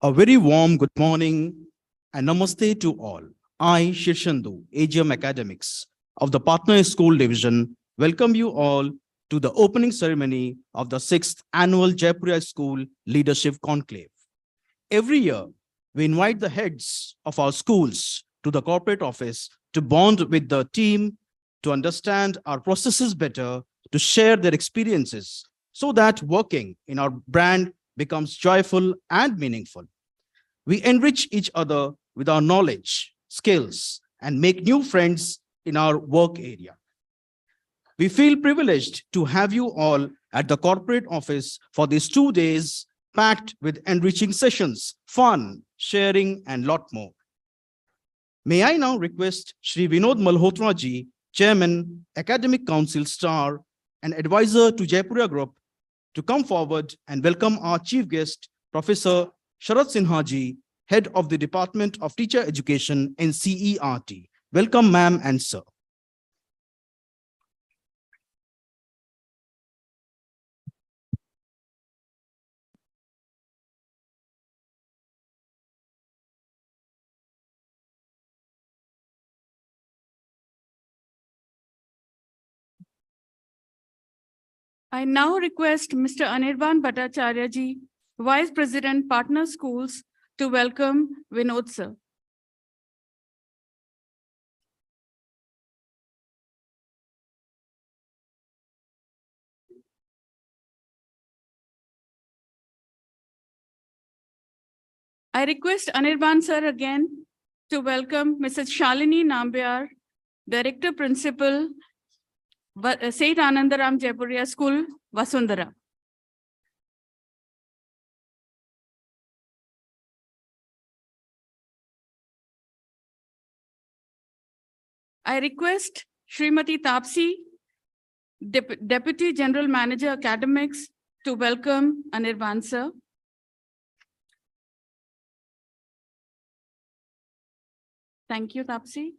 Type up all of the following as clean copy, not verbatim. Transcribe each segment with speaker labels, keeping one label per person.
Speaker 1: A very warm good morning and namaste to all. I, Shirshandu, AGM Academics of the Partner School Division, welcome you all to the opening ceremony of the 6th Annual Jaipuria School Leadership Conclave. Every year, we invite the heads of our schools to the corporate office to bond with the team, to understand our processes better, to share their experiences, so that working in our brand becomes joyful and meaningful. We enrich each other with our knowledge, skills, and make new friends in our work area. We feel privileged to have you all at the corporate office for these 2 days packed with enriching sessions, fun, sharing, and lot more. May I now request Shri Vinod Malhotra ji, Chairman, Academic Council Star, and Advisor to Jaipuria Group, to come forward and welcome our Chief Guest, Professor Sharad Sinha ji, Head of the Department of Teacher Education, NCERT. Welcome, ma'am and sir.
Speaker 2: I now request Mr. Anirban Bhattacharya ji, Vice President, Partner Schools, to welcome Vinod sir. I request Anirban sir again to welcome Mrs. Shalini Nambiar, Director Principal, St. Anandram Jaipuria School, Vasundhara. I request Srimati Tapsi, Deputy General Manager Academics, to welcome Anirban sir. Thank you, Tapsi.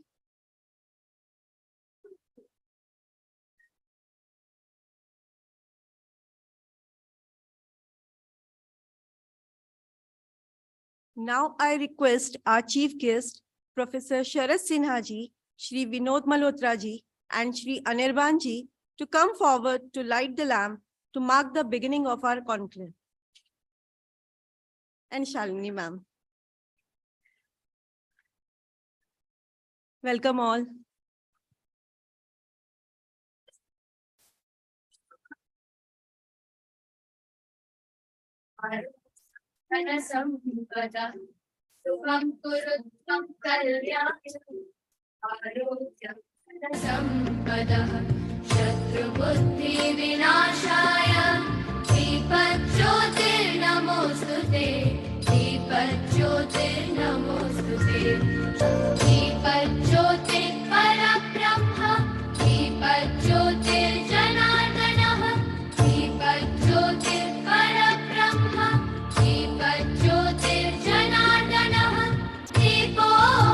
Speaker 3: Now I request our Chief Guest, Professor Sharad Sinha ji, Shri Vinod Malhotra ji, and Shri Anirban ji to come forward to light the lamp to mark the beginning of our conclave. And Shalini ma'am. Welcome all.
Speaker 4: शत्रुबुद्धि विनाशाय दीपज्योतिर्नमोस्तुते दीपज्योतिर्नमोस्तुते दीपज्योतिः परब्रह्म दीपज्योतिर्जनार्दनः दीपज्योतिः परब्रह्म दीपज्योतिर्जनार्दनः दीपो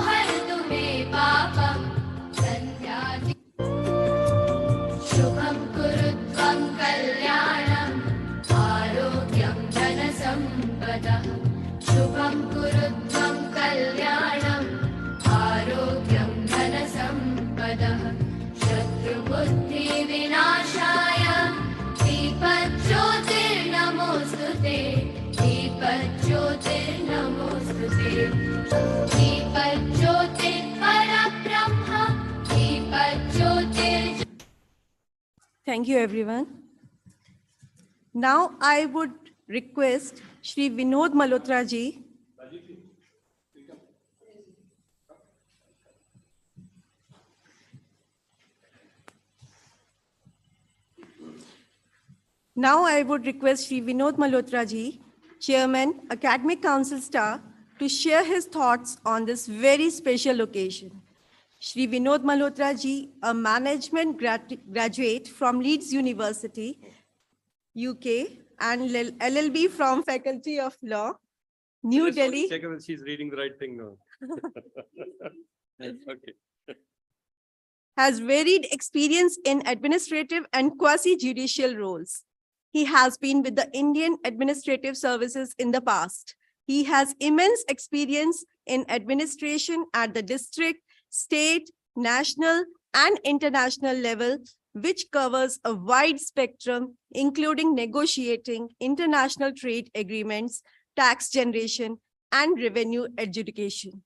Speaker 4: हरतु मे पापम् शुभं कुरुत्वं कल्याणम् आरोग्यं धनसम्पदः शुभं कुरुत्वं कल्याणम् आरोग्यं धनसम्पदः शत्रुबुद्धि विनाशाय दीपज्योतिर्नमोस्तुते दीपज्योतिर्नमोस्तुते दीपज्योतिः परब्रह्म दीपज्योतिर्.
Speaker 3: Thank you, everyone. Now I would request Shri Vinod Malhotra ji. Now I would request Shri Vinod Malhotra ji, Chairman, Academic Council Star, to share his thoughts on this very special occasion. Shri Vinod Malhotra ji, a management graduate from Leeds University, UK, and LLB from Faculty of Law, New Delhi.
Speaker 5: Check if she's reading the right thing now. Okay.
Speaker 3: Has varied experience in administrative and quasi-judicial roles. He has been with the Indian Administrative Services in the past He has immense experience in administration at the district, state, national, and international level, which covers a wide spectrum, including negotiating international trade agreements, tax generation, and revenue adjudication.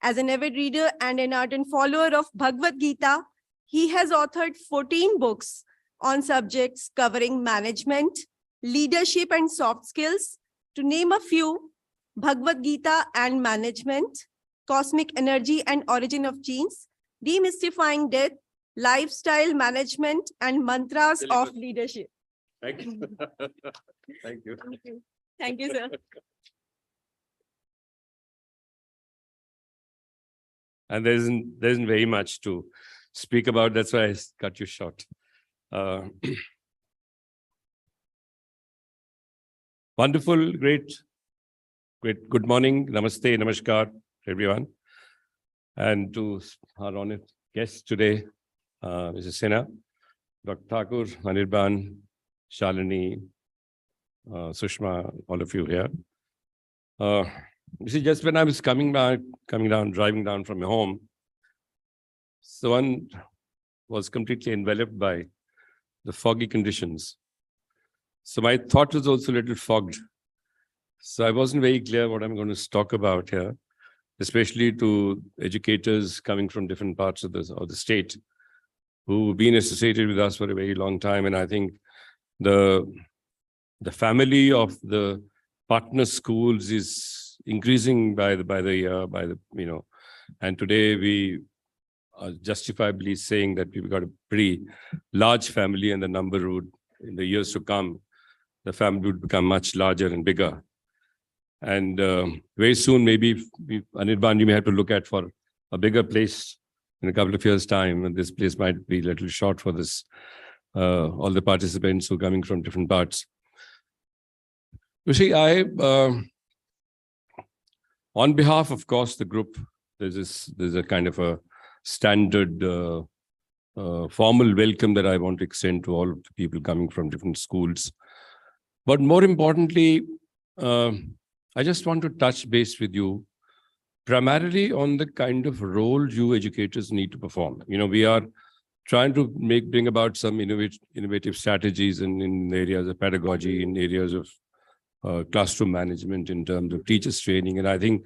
Speaker 3: As an avid reader and an ardent follower of Bhagavad Gita, he has authored 14 books on subjects covering management, leadership, and soft skills. To name a few: Bhagavad Gita and Management, Cosmic Energy and Origin of Genes, Demystifying Death, Lifestyle Management, and Mantras of Leadership.
Speaker 5: Thank you. Thank you.
Speaker 3: Thank you. Thank you, sir.
Speaker 6: And there isn't very much to speak about. That's why I cut you short. Wonderful, great. Good morning, namaste, namaskar, everyone. And to our honored guests today, Mrs. Sinha, Dr. Thakur, Anirban, Shalini, Sushma, all of you here. You see, just when I was driving down from my home, so one was completely enveloped by the foggy conditions. So my thought was also a little fogged. So I wasn't very clear what I'm going to talk about here, especially to educators coming from different parts of the state who've been associated with us for a very long time. And I think the family of the partner schools is increasing by the year, and today we are justifiably saying that we've got a pretty large family, and the number would, in the years to come, the family would become much larger and bigger. And very soon, maybe Anirban, you may have to look at for a bigger place in a couple of years' time, and this place might be a little short for this, all the participants who are coming from different parts. You see, on behalf, of course, the group, there's a kind of a standard formal welcome that I want to extend to all of the people coming from different schools. But more importantly, I just want to touch base with you primarily on the kind of role you educators need to perform. We are trying to bring about some innovative strategies in areas of pedagogy, in areas of classroom management, in terms of teachers training. And I think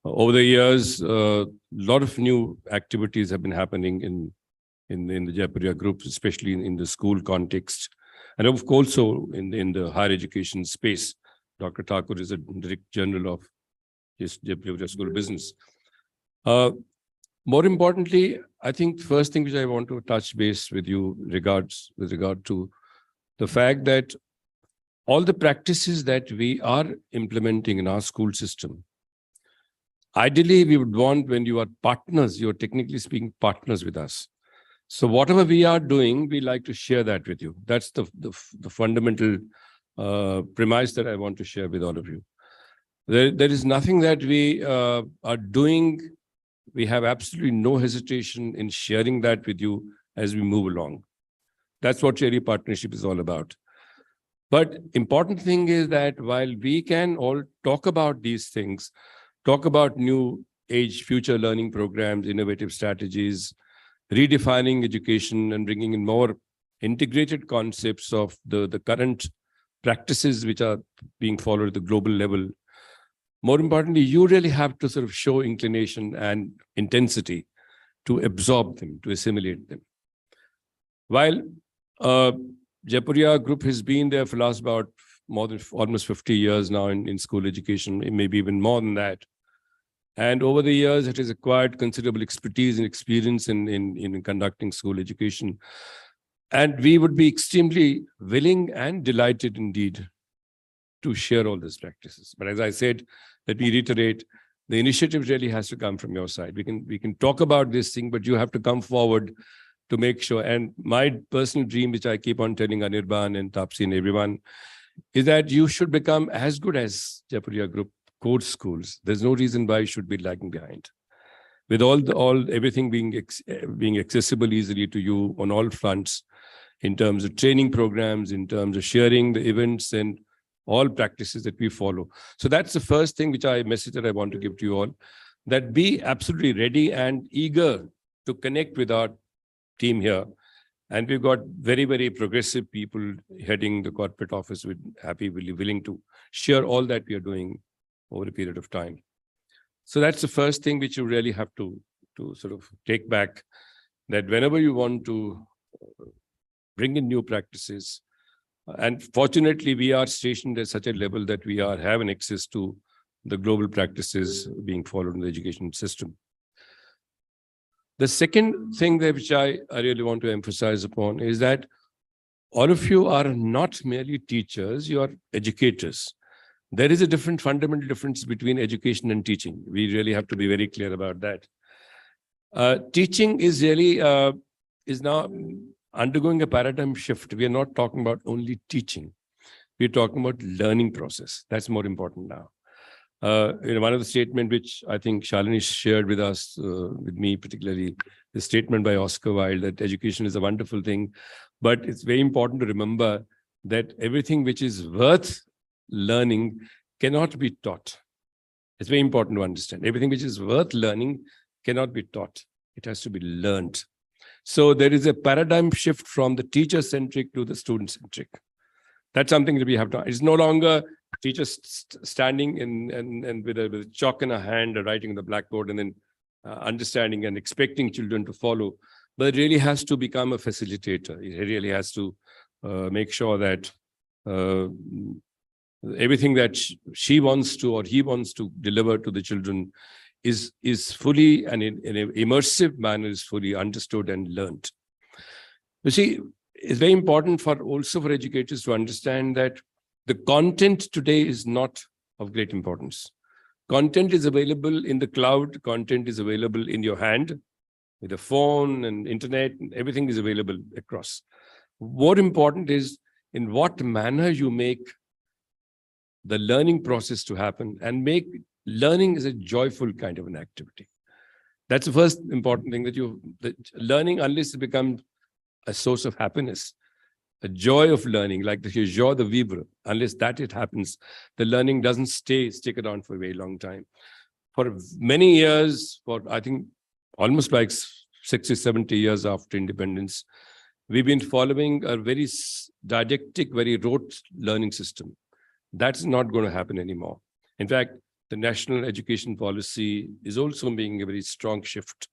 Speaker 6: over the years, a lot of new activities have been happening in the Jaipuria Group, especially in the school context. And of course, also in the higher education space. Dr. Thakur is a Director General of Jaipuria School of Business. More importantly, I think the first thing which I want to touch base with you with regard to the fact that all the practices that we are implementing in our school system, ideally, we would want, when you are partners, you're technically speaking partners with us. So whatever we are doing, we like to share that with you. That's the fundamental premise that I want to share with all of you. There is nothing that we are doing. We have absolutely no hesitation in sharing that with you as we move along. That's what Cherry Partnership is all about. But important thing is that while we can all talk about these things, talk about new age future learning programs, innovative strategies, redefining education and bringing in more integrated concepts of the current practices which are being followed at the global level. More importantly, you really have to sort of show inclination and intensity to absorb them, to assimilate them. While Jaipuria Group has been there for the last about almost 50 years now in school education, maybe even more than that. And over the years, it has acquired considerable expertise and experience in conducting school education. And we would be extremely willing and delighted indeed to share all these practices. But as I said, let me reiterate, the initiative really has to come from your side. We can talk about this thing, but you have to come forward to make sure. And my personal dream, which I keep on telling Anirban and Tapsi and everyone, is that you should become as good as Jaipuria Group core schools. There's no reason why you should be lagging behind. With everything being accessible easily to you on all fronts, in terms of training programs, in terms of sharing the events and all practices that we follow. So that's the first thing message that I want to give to you all, that be absolutely ready and eager to connect with our team here. And we've got very, very progressive people heading the corporate office with willing to share all that we are doing over a period of time. So that's the first thing which you really have to sort of take back, that whenever you want to bring in new practices, and fortunately we are stationed at such a level that we have an access to the global practices being followed in the education system. The second thing that which I really want to emphasize upon is that all of you are not merely teachers, you are educators. There is a fundamental difference between education and teaching. We really have to be very clear about that. Teaching is really is now undergoing a paradigm shift. We are not talking about only teaching. We're talking about learning process. That's more important now. One of the statements which I think Shalini shared with us, with me particularly, the statement by Oscar Wilde that education is a wonderful thing, but it's very important to remember that everything which is worth learning cannot be taught. It's very important to understand. Everything which is worth learning cannot be taught. It has to be learned. So there is a paradigm shift from the teacher-centric to the student-centric. That's something that we have to. It's no longer teachers standing and with a chalk in a hand, writing on the blackboard, and then understanding and expecting children to follow. But it really has to become a facilitator. It really has to make sure that everything that she wants to or he wants to deliver to the children is fully and in an immersive manner is fully understood and learned. You see, it's very important also for educators to understand that the content today is not of great importance. Content is available in the cloud. Content is available in your hand with a phone and internet. And everything is available across. More important is in what manner you make the learning process to happen and make learning is a joyful kind of an activity. That's the first important thing, that learning, unless it becomes a source of happiness, a joy of learning, like the joie de vivre, unless that it happens, the learning doesn't stick around for a very long time. For many years, for I think almost like 60, 70 years after independence, we've been following a very didactic, very rote learning system. That's not going to happen anymore. In fact, the national education policy is also making a very strong shift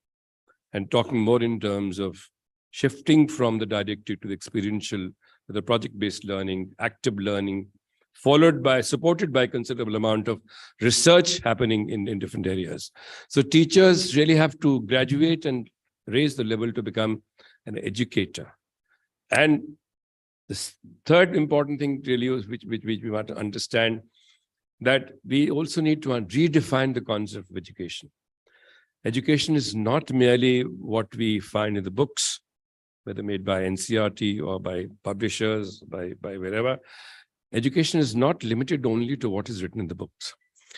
Speaker 6: and talking more in terms of shifting from the didactic to the experiential, to the project-based learning, active learning, supported by a considerable amount of research happening in different areas. So teachers really have to graduate and raise the level to become an educator. And the third important thing really is which we want to understand, that we also need to redefine the concept of education. Education is not merely what we find in the books, whether made by NCERT or by publishers, by wherever. Education is not limited only to what is written in the books.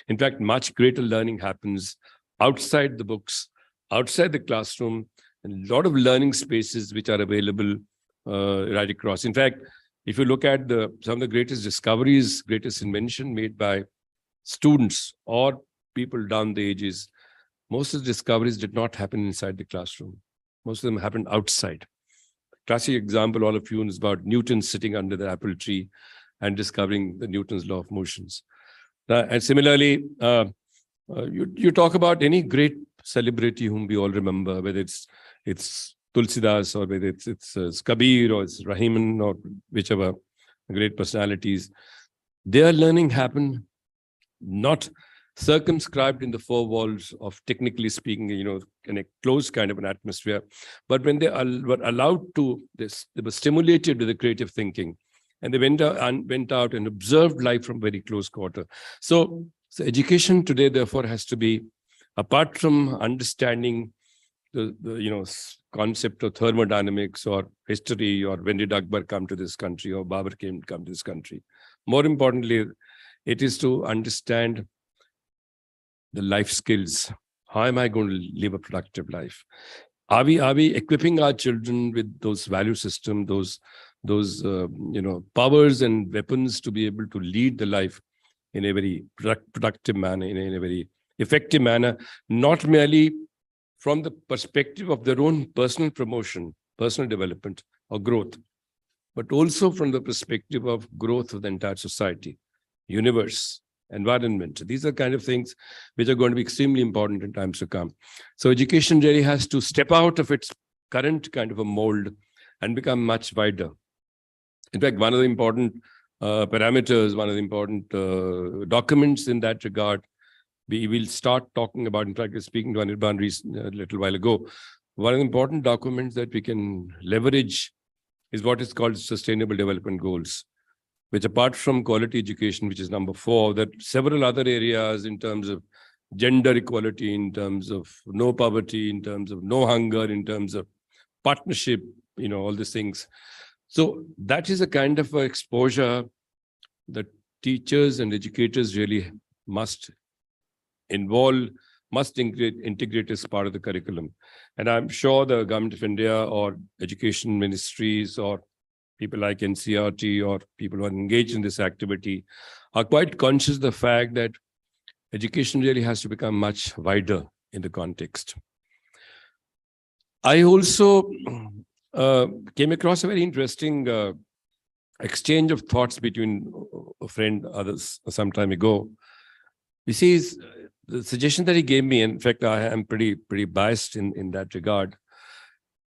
Speaker 6: In fact, much greater learning happens outside the books, outside the classroom, and a lot of learning spaces which are available right across. In fact, if you look at some of the greatest discoveries, greatest invention made by students or people down the ages, most of the discoveries did not happen inside the classroom. Most of them happened outside. Classic example, all of you, is about Newton sitting under the apple tree and discovering the Newton's law of motions. And similarly, you talk about any great celebrity whom we all remember, whether it's Tulsidas or whether it's Kabir or it's Rahiman or whichever great personalities. Their learning happened not circumscribed in the four walls of, technically speaking, in a closed kind of an atmosphere, but when they were allowed to, they were stimulated with the creative thinking, and they went out and observed life from very close quarter. So education today, therefore, has to be, apart from understanding the concept of thermodynamics or history, or when did Akbar come to this country or Babur come to this country. More importantly, it is to understand the life skills. How am I going to live a productive life? Are we equipping our children with those value systems, powers and weapons to be able to lead the life in a very productive manner, in a very effective manner, not merely from the perspective of their own personal promotion, personal development or growth, but also from the perspective of growth of the entire society, universe, environment. These are kind of things which are going to be extremely important in times to come. So education really has to step out of its current kind of a mold and become much wider. In fact, one of the important parameters, one of the important documents in that regard, we will start talking about, in fact, I was speaking to Anirban a little while ago, one of the important documents that we can leverage is what is called Sustainable Development Goals, which apart from quality education, which is number 4, there are several other areas in terms of gender equality, in terms of no poverty, in terms of no hunger, in terms of partnership, all these things. So that is a kind of exposure that teachers and educators really must integrate as part of the curriculum. And I'm sure the Government of India or education ministries or people like NCERT or people who are engaged in this activity are quite conscious of the fact that education really has to become much wider in the context. I also came across a very interesting exchange of thoughts between a friend, others, some time ago. You see, the suggestion that he gave me, in fact, I am pretty biased in that regard.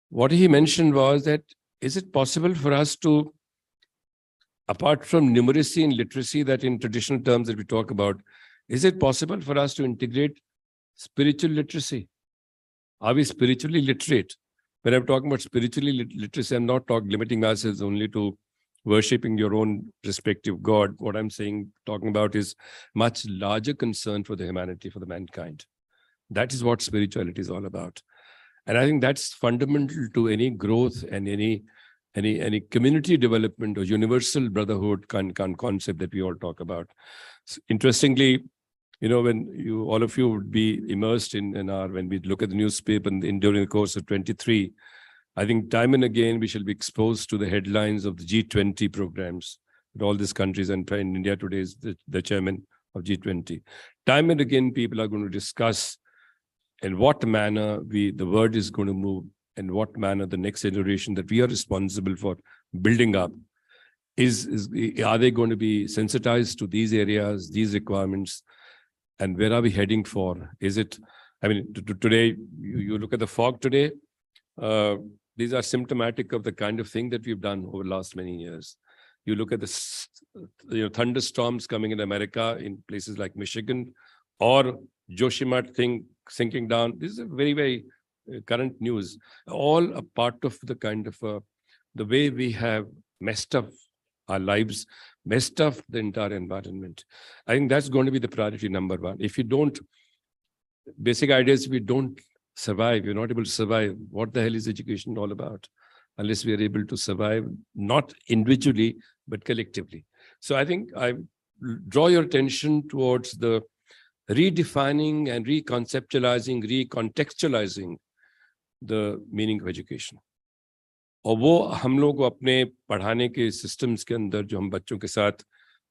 Speaker 6: What he mentioned was that, is it possible for us to, apart from numeracy and literacy that in traditional terms that we talk about, is it possible for us to integrate spiritual literacy? Are we spiritually literate? When I'm talking about spiritually literacy, I'm not limiting myself only to worshipping your own respective God. What I'm talking about is much larger concern for the humanity, for the mankind. That is what spirituality is all about. And I think that's fundamental to any growth and any community development or universal brotherhood concept that we all talk about. So interestingly, when all of you would be immersed when we look at the newspaper during the course of 23, I think time and again we shall be exposed to the headlines of the G20 programs with all these countries, and in India today is the chairman of G20. Time and again people are going to discuss in what manner the world is going to move, in what manner the next generation that we are responsible for building up are they going to be sensitized to these areas, these requirements, and where are we heading for? Is it, today, you look at the fog today, these are symptomatic of the kind of thing that we've done over the last many years. You look at the thunderstorms coming in America, in places like Michigan, or Joshimat thing sinking down. This is a very, very current news. All a part of the kind of the way we have messed up our lives, messed up the entire environment. I think that's going to be the priority number 1. If you don't, basic ideas, if we don't survive, you're not able to survive, what the hell is education all about? Unless we are able to survive, not individually, but collectively. So I think I draw your attention towards the redefining and reconceptualizing, recontextualizing the meaning of education. और वो हम लोग को अपने पढ़ाने के systems के अंदर जो हम बच्चों के साथ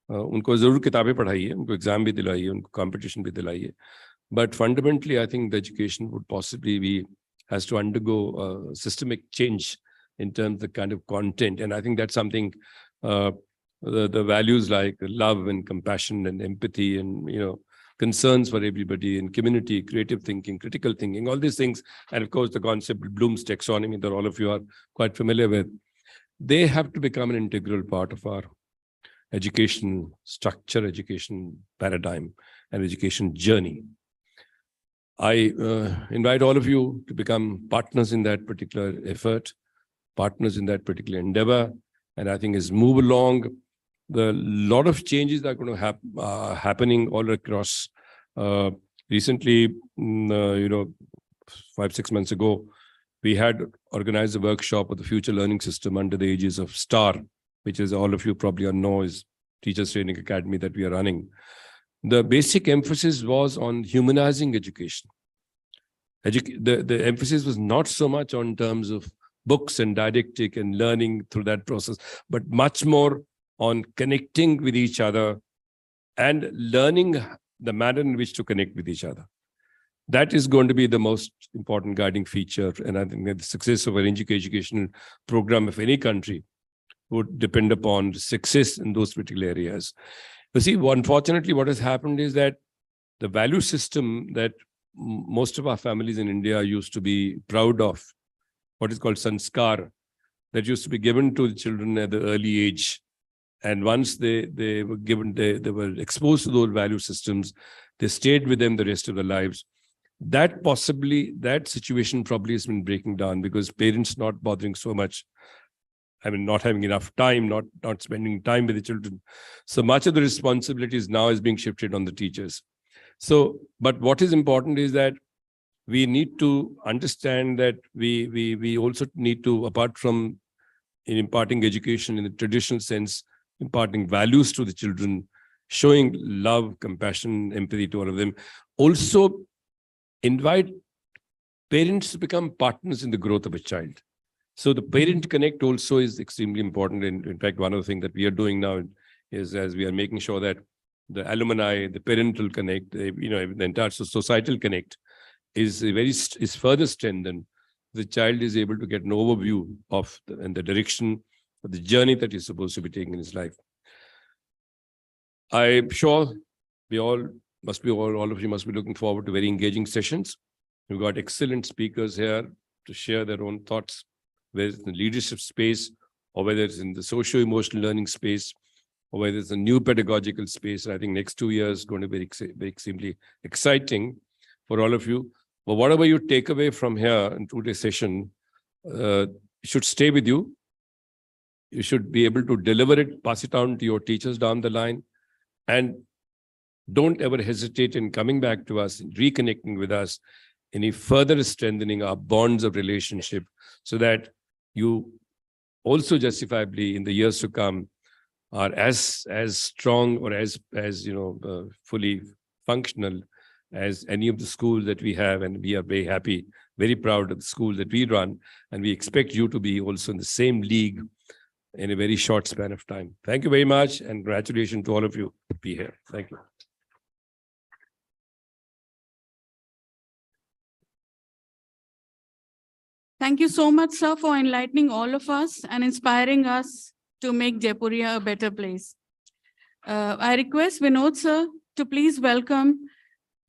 Speaker 6: उनको ज़रूर किताबें पढ़ाइए, उनको एग्जाम भी दिलाइए, उनको कंपटीशन भी दिलाइए. But fundamentally, I think the education would possibly has to undergo a systemic change in terms of the kind of content. And I think that's something, the values like love and compassion and empathy and, concerns for everybody and community, creative thinking, critical thinking, all these things. And of course, the concept Bloom's taxonomy that all of you are quite familiar with, they have to become an integral part of our education structure, education paradigm, and education journey. I invite all of you to become partners in that particular effort, partners in that particular endeavor. And I think as move along, the lot of changes that are going to happening all across. Recently, 5-6 months ago, we had organized a workshop of the future learning system under the aegis of STAR, which is all of you probably know is Teachers Training Academy that we are running. The basic emphasis was on humanizing education. The emphasis was not so much on terms of books and didactic and learning through that process, but much more on connecting with each other and learning the manner in which to connect with each other. That is going to be the most important guiding feature. And I think that the success of an educational program of any country would depend upon success in those particular areas. You see, unfortunately, what has happened is that the value system that most of our families in India used to be proud of, what is called sanskar, that used to be given to the children at the early age. And once they were given, they were exposed to those value systems, they stayed with them the rest of their lives. That situation probably has been breaking down because parents not bothering so much. I mean, not having enough time, not spending time with the children. So much of the responsibilities now is being shifted on the teachers. So, but what is important is that we need to understand that we also need to, apart from in imparting education in the traditional sense, imparting values to the children, showing love, compassion, empathy to all of them, also invite parents to become partners in the growth of a child. So the parent connect also is extremely important. In fact, one of the things that we are doing now is, as we are making sure that the alumni, the parental connect, the entire societal connect is further strengthened. The child is able to get an overview of the direction of the journey that he's supposed to be taking in his life. I'm sure all of you must be looking forward to very engaging sessions. We've got excellent speakers here to share their own thoughts, whether it's in the leadership space, or whether it's in the socio-emotional learning space, or whether it's a new pedagogical space. And I think next 2 years is going to be extremely exciting for all of you. But whatever you take away from here in today's session, should stay with you. You should be able to deliver it, pass it on to your teachers down the line. And don't ever hesitate in coming back to us, reconnecting with us, any further strengthening our bonds of relationship, so that you also justifiably in the years to come are as strong or as fully functional as any of the schools that we have. And we are very happy, very proud of the school that we run. And we expect you to be also in the same league in a very short span of time. Thank you very much, and congratulations to all of you to be here. Thank you.
Speaker 2: Thank you so much, sir, for enlightening all of us and inspiring us to make Jaipuria a better place. I request Vinod, sir, to please welcome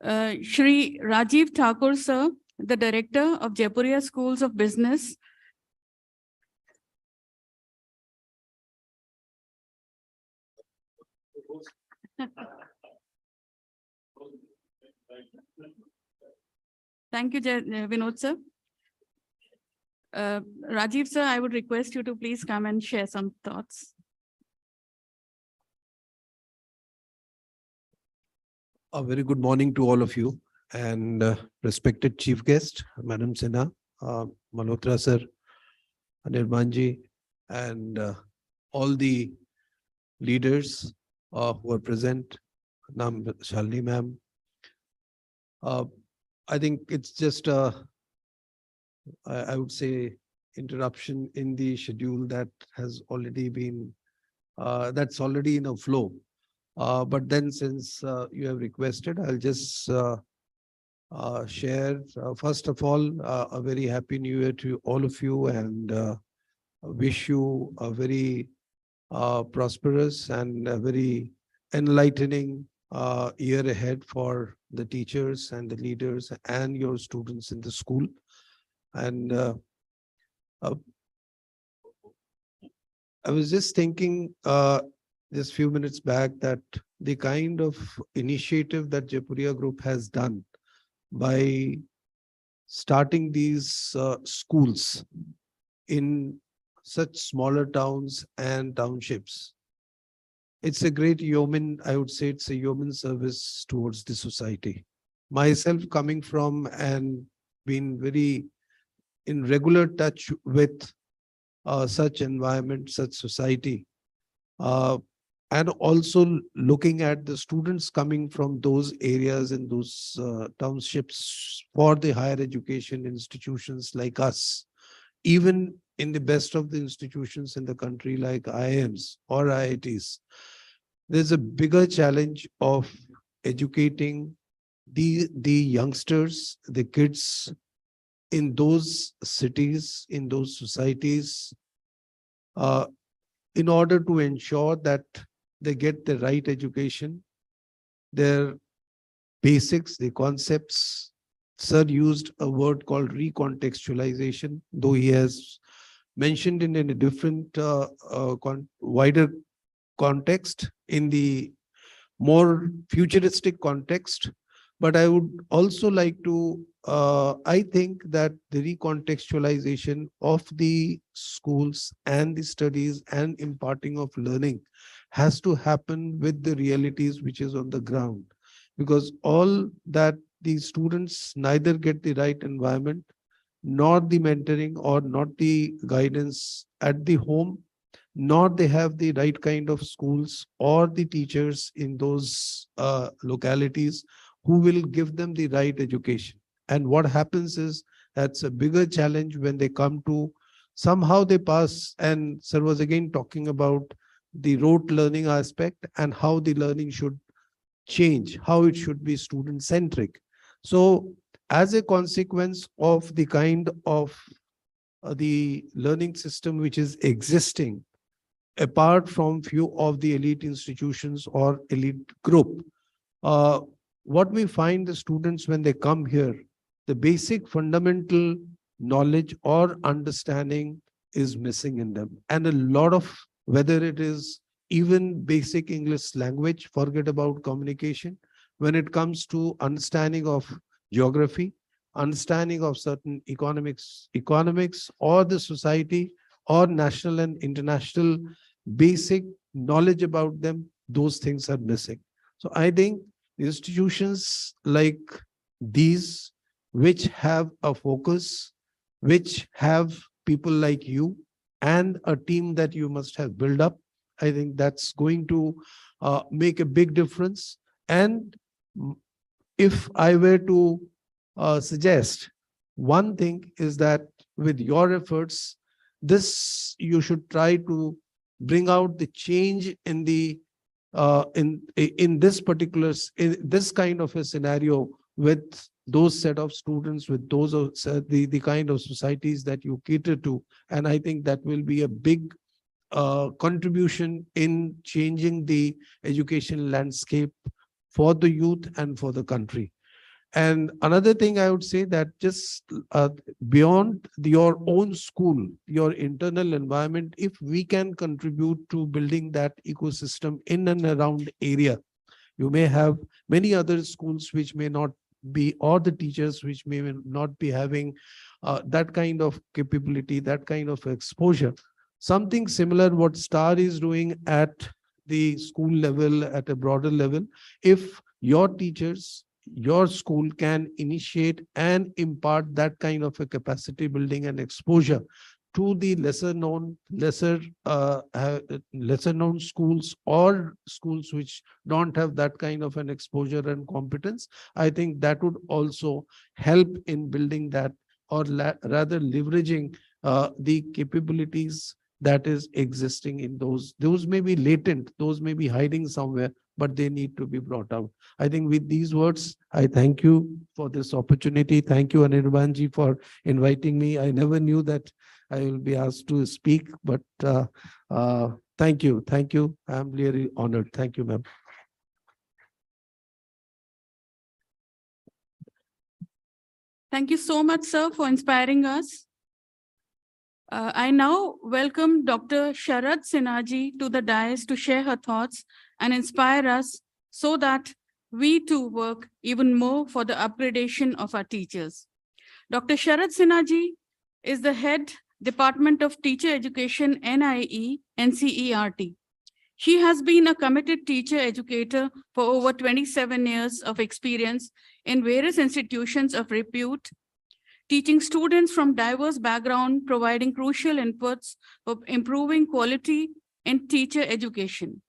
Speaker 2: Shri Rajiv Thakur, sir, the Director of Jaipuria Schools of Business. Thank you, Vinod, sir. Rajiv, sir, I would request you to please come and share some thoughts.
Speaker 7: A very good morning to all of you, and respected Chief Guest, Madam Sinha, Malhotra sir, Anirban ji, and all the leaders who are present, Shalini ma'am. I think it's just I would say interruption in the schedule that has already been that's already in a flow. But then, since you have requested, I'll just share, first of all, a very happy new year to all of you, and wish you a very prosperous and a very enlightening year ahead for the teachers and the leaders and your students in the school. And I was just thinking just a few minutes back that the kind of initiative that Jaipuria Group has done by starting these schools in such smaller towns and townships, it's a great yeoman, I would say it's a yeoman service towards the society. Myself coming from and being very in regular touch with such environment, such society, and also looking at the students coming from those areas and those townships for the higher education institutions like us, even in the best of the institutions in the country like IIMs or IITs, there's a bigger challenge of educating the youngsters, the kids in those cities, in those societies, in order to ensure that they get the right education, their basics, the concepts. Sir used a word called recontextualization, though he has mentioned in a different, wider context, in the more futuristic context. But I would also like to, I think that the recontextualization of the schools and the studies and imparting of learning has to happen with the realities which is on the ground. Because all that the students neither get the right environment, nor the mentoring, or not the guidance at the home, nor they have the right kind of schools or the teachers in those localities who will give them the right education. And what happens is that's a bigger challenge when they come to, somehow they pass, and sir was again talking about the rote learning aspect and how the learning should change, how it should be student centric. So as a consequence of the kind of the learning system which is existing, apart from few of the elite institutions or elite group, what we find the students when they come here, the basic fundamental knowledge or understanding is missing in them. And a lot of, whether it is even basic English language, forget about communication, when it comes to understanding of geography, understanding of certain economics or the society or national and international basic knowledge about them, those things are missing. So I think institutions like these, which have a focus, which have people like you and a team that you must have built up, I think that's going to make a big difference. And if I were to suggest one thing, is that with your efforts, this you should try to bring out the change in the in this particular, in this kind of a scenario, with those set of students, with those the kind of societies that you cater to. And I think that will be a big contribution in changing the education landscape for the youth and for the country. And another thing I would say, that just beyond your own school, your internal environment, if we can contribute to building that ecosystem in and around area, you may have many other schools which may not be, or the teachers which may not be having that kind of capability, that kind of exposure. Something similar what Star is doing at the school level, at a broader level, if your teachers, your school can initiate and impart that kind of a capacity building and exposure to the lesser known schools, or schools which don't have that kind of an exposure and competence, I think that would also help in building that, or rather leveraging the capabilities that is existing in those. Those may be latent, those may be hiding somewhere, but they need to be brought out. I think with these words, I thank you for this opportunity. Thank you, Anirbanji, for inviting me. I never knew that I will be asked to speak, but thank you. Thank you. I'm really honored. Thank you, ma'am.
Speaker 2: Thank you so much, sir, for inspiring us. I now welcome Dr. Sharad Sinha ji to the dais to share her thoughts and inspire us, so that we too work even more for the upgradation of our teachers. Dr. Sharad Sinha ji is the head Department of Teacher Education, NIE, NCERT. She has been a committed teacher educator for over 27 years of experience in various institutions of repute, teaching students from diverse backgrounds, providing crucial inputs for improving quality in teacher education.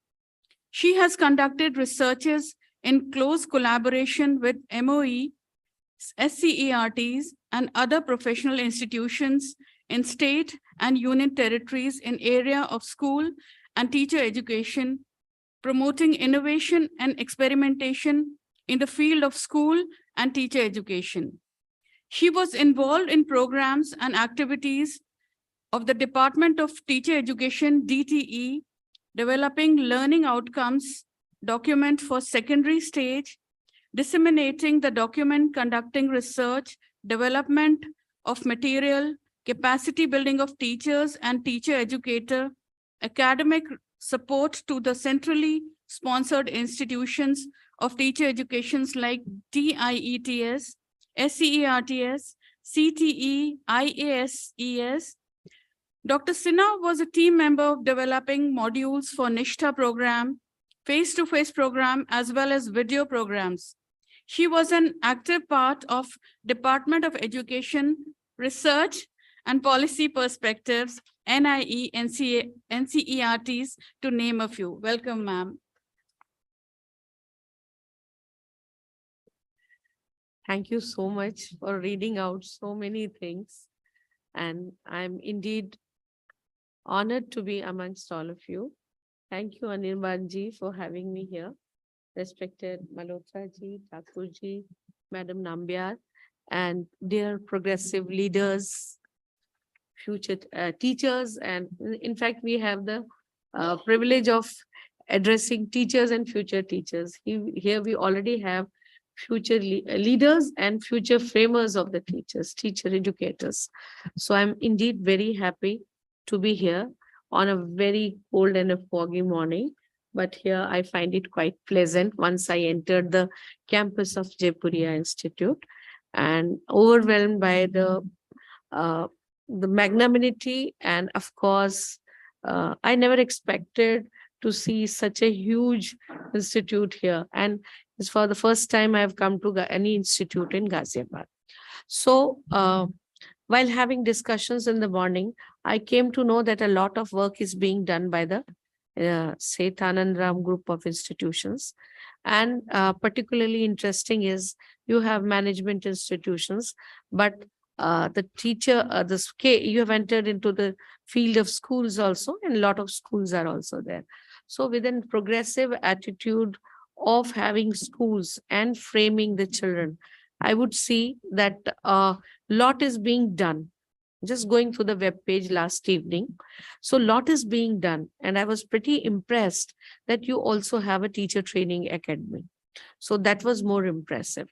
Speaker 2: She has conducted researches in close collaboration with MOE, SCERTs, and other professional institutions in state and union territories in area of school and teacher education, promoting innovation and experimentation in the field of school and teacher education. She was involved in programs and activities of the Department of Teacher Education, DTE, developing learning outcomes document for secondary stage, disseminating the document, conducting research, development of material, capacity building of teachers and teacher educator, academic support to the centrally sponsored institutions of teacher educations like DIETS, SCERTS, CTE, IASES. Dr. Sinha was a team member of developing modules for Nishtha program, face-to-face program, as well as video programs. She was an active part of Department of Education, Research and Policy Perspectives, NIE, NCERTs, to name a few. Welcome, ma'am.
Speaker 8: Thank you so much for reading out so many things. And I'm indeed honored to be amongst all of you. Thank you, Anandram ji, for having me here. Respected Malhotra ji, Thakur ji, Madam Nambiar, and dear progressive leaders, future teachers. And in fact, we have the privilege of addressing teachers and future teachers. Here we already have future leaders and future framers of the teachers, teacher educators. So I'm indeed very happy to be here on a very cold and a foggy morning. But here I find it quite pleasant once I entered the campus of Jaipuria Institute, and overwhelmed by the magnanimity, and of course, I never expected to see such a huge institute here. And it's for the first time I've come to any institute in Ghaziabad. So while having discussions in the morning, I came to know that a lot of work is being done by the Seth Anandram group of institutions. And particularly interesting is you have management institutions, but the teacher, you have entered into the field of schools also, and a lot of schools are also there. So with a progressive attitude of having schools and framing the children, I would see that a lot is being done. Just going through the web page last evening. So a lot is being done. And I was pretty impressed that you also have a teacher training academy. So that was more impressive.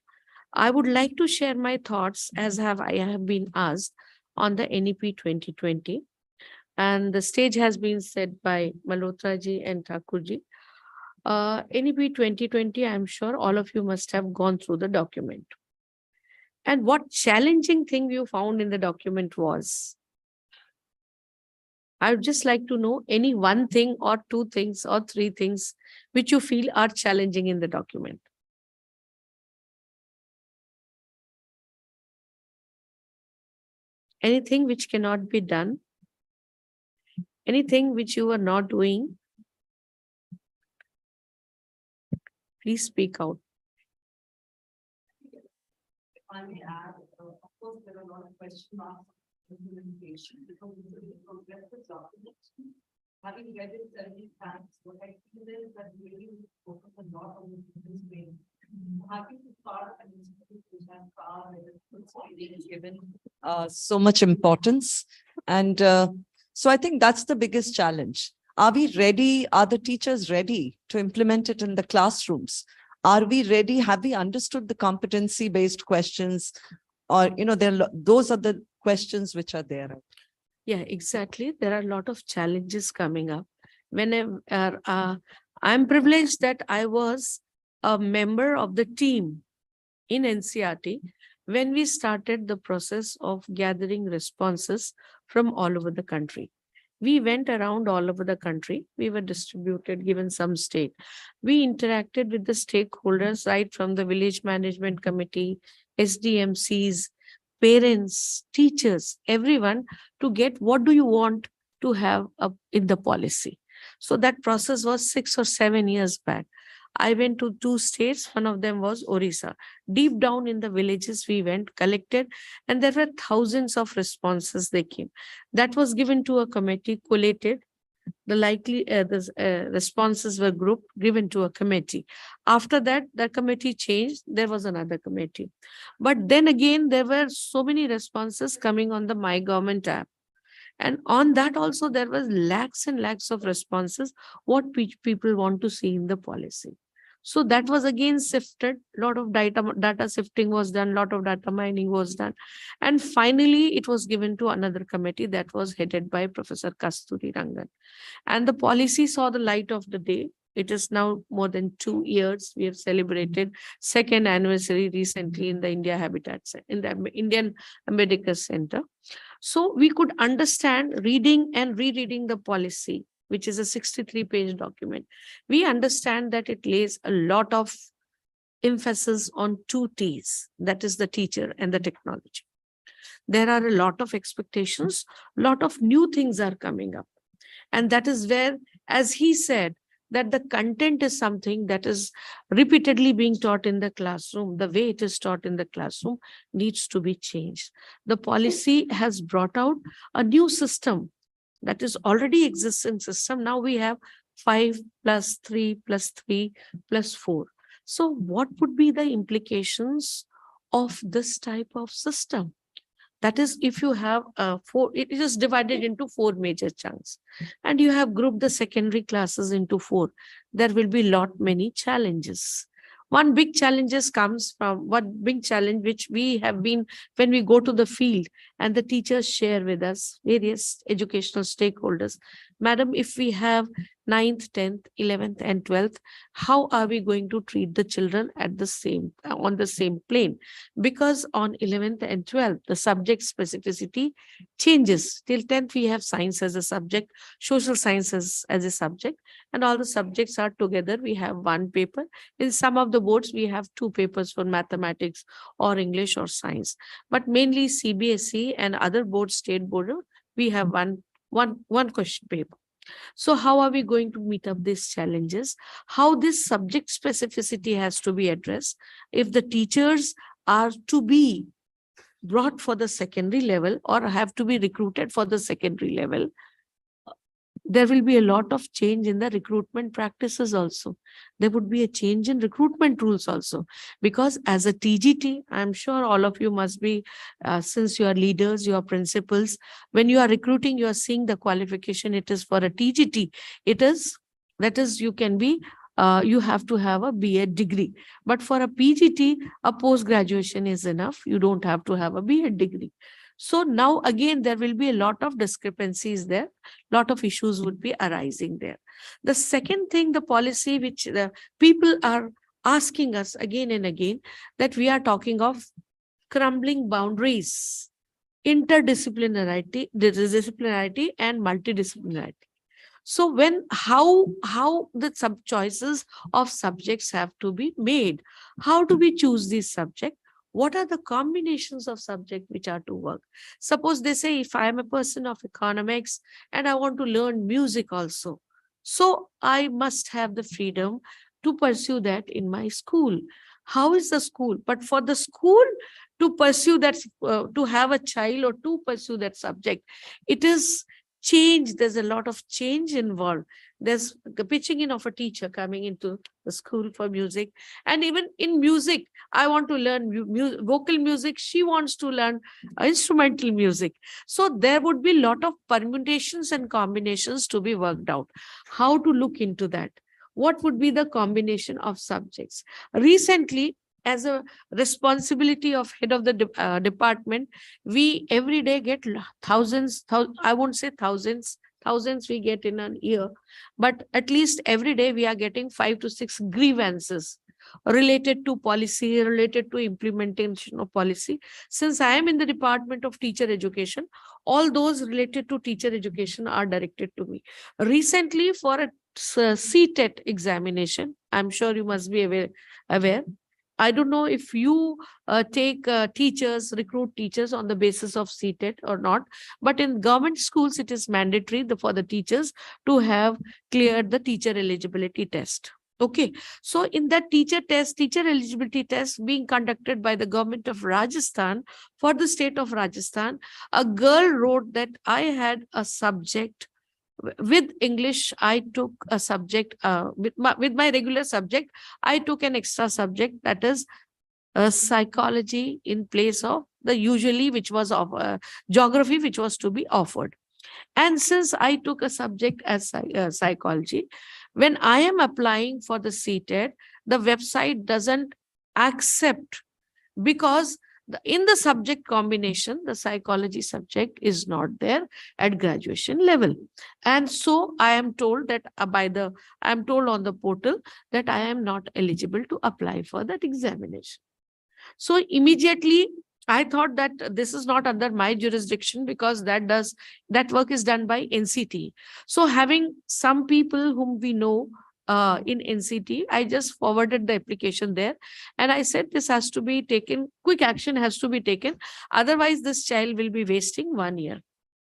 Speaker 8: I would like to share my thoughts, as I have been asked, on the NEP 2020. And the stage has been set by Malhotra ji and Thakur ji. NEP 2020, I'm sure all of you must have gone through the document. And what challenging thing you found in the document was? I would just like to know any one thing or two things or three things which you feel are challenging in the document. Anything which cannot be done? Anything which you are not doing? Please speak out.
Speaker 9: I may add, of course, there are a lot of question marks on implementation because it's a progressive document. Having read it several times, what I feel is that we really focus a lot on this way. Happy to start an institute which has far given so much importance. And so I think that's the biggest challenge. Are we ready? Are the teachers ready to implement it in the classrooms? Are we ready? Have we understood the competency-based questions? Or, those are the questions which are there.
Speaker 8: Yeah, exactly. There are a lot of challenges coming up. I'm privileged that I was a member of the team in NCERT when we started the process of gathering responses from all over the country. We went around all over the country. We were distributed, given some state. We interacted with the stakeholders, right from the village management committee, SDMCs, parents, teachers, everyone, to get what do you want to have in the policy. So that process was 6 or 7 years back. I went to 2 states. One of them was Orissa. Deep down in the villages, we went, collected, and there were thousands of responses they came. That was given to a committee, collated. The responses were grouped, given to a committee. After that, the committee changed. There was another committee. But then again, there were so many responses coming on the My Government app. And on that also, there was lakhs and lakhs of responses, what people want to see in the policy. So that was again sifted. A lot of data sifting was done, a lot of data mining was done. And finally, it was given to another committee that was headed by Professor Kasturi Rangan. And the policy saw the light of the day. It is now more than 2 years. We have celebrated 2nd anniversary recently in the Indian Medical Center. So we could understand, reading and rereading the policy, which is a 63-page document. We understand that it lays a lot of emphasis on 2 T's, that is the teacher and the technology. There are a lot of expectations, a lot of new things are coming up. And that is where, as he said, that the content is something that is repeatedly being taught in the classroom. The way it is taught in the classroom needs to be changed. The policy has brought out a new system that is already existing system. Now we have 5 + 3 + 3 + 4. So what would be the implications of this type of system? That is, if you have 4, it is divided into 4 major chunks, and you have grouped the secondary classes into 4. There will be many challenges. One big challenge which we have been, when we go to the field and the teachers share with us, various educational stakeholders, Madam, if we have 9th, 10th, 11th, and 12th, how are we going to treat the children at the on the same plane? Because on 11th and 12th, the subject specificity changes. Till 10th, we have science as a subject, social sciences as a subject, and all the subjects are together. We have 1 paper. In some of the boards, we have 2 papers for mathematics or English or science. But mainly CBSE and other boards, state board, we have one question paper. So how are we going to meet up these challenges? How this subject specificity has to be addressed? If the teachers are to be brought for the secondary level or have to be recruited for the secondary level, there will be a lot of change in the recruitment practices also. There would be a change in recruitment rules also. Because as a TGT, I'm sure all of you must be, since you are leaders, you are principals, when you are recruiting, you are seeing the qualification. It is for a TGT. That is, you can be, you have to have a BEd degree. But for a PGT, a post-graduation is enough. You don't have to have a BEd degree. So now again, there will be a lot of discrepancies there. A lot of issues would be arising there. The second thing, the policy which the people are asking us again and again, that we are talking of crumbling boundaries, interdisciplinarity, disciplinarity and multidisciplinarity. So how the choices of subjects have to be made? How do we choose this subject? What are the combinations of subjects which are to work? Suppose they say, if I am a person of economics and I want to learn music also, so I must have the freedom to pursue that in my school. How is the school? But for the school to pursue that, to have a child or to pursue that subject, it is change. There's a lot of change involved. There's the pitching in of a teacher coming into the school for music. And even in music, I want to learn vocal music. She wants to learn instrumental music. So there would be a lot of permutations and combinations to be worked out. How to look into that? What would be the combination of subjects? Recently, as a responsibility of head of the department, we every day get thousands, I won't say thousands we get in an year, but at least every day we are getting 5 to 6 grievances related to policy, related to implementation of policy. Since I am in the Department of Teacher Education, all those related to teacher education are directed to me. Recently, for a CTET examination, I'm sure you must be aware. I don't know if you take teachers, recruit teachers on the basis of CTET or not, but in government schools, it is mandatory for the teachers to have cleared the teacher eligibility test. Okay, so in that teacher eligibility test being conducted by the government of Rajasthan for the state of Rajasthan, a girl wrote that I had a subject with English. I took a subject with my regular subject. I took an extra subject, that is psychology, in place of the usually which was of geography, which was to be offered. And since I took a subject as psychology, when I am applying for the CTET, the website doesn't accept, because in the subject combination, the psychology subject is not there at graduation level. And so I am told that I am told on the portal that I am not eligible to apply for that examination. So immediately I thought that this is not under my jurisdiction, because that work is done by NCT. So having some people whom we know in NCT, I just forwarded the application there, and I said this has to be taken, quick action has to be taken. Otherwise, this child will be wasting 1 year,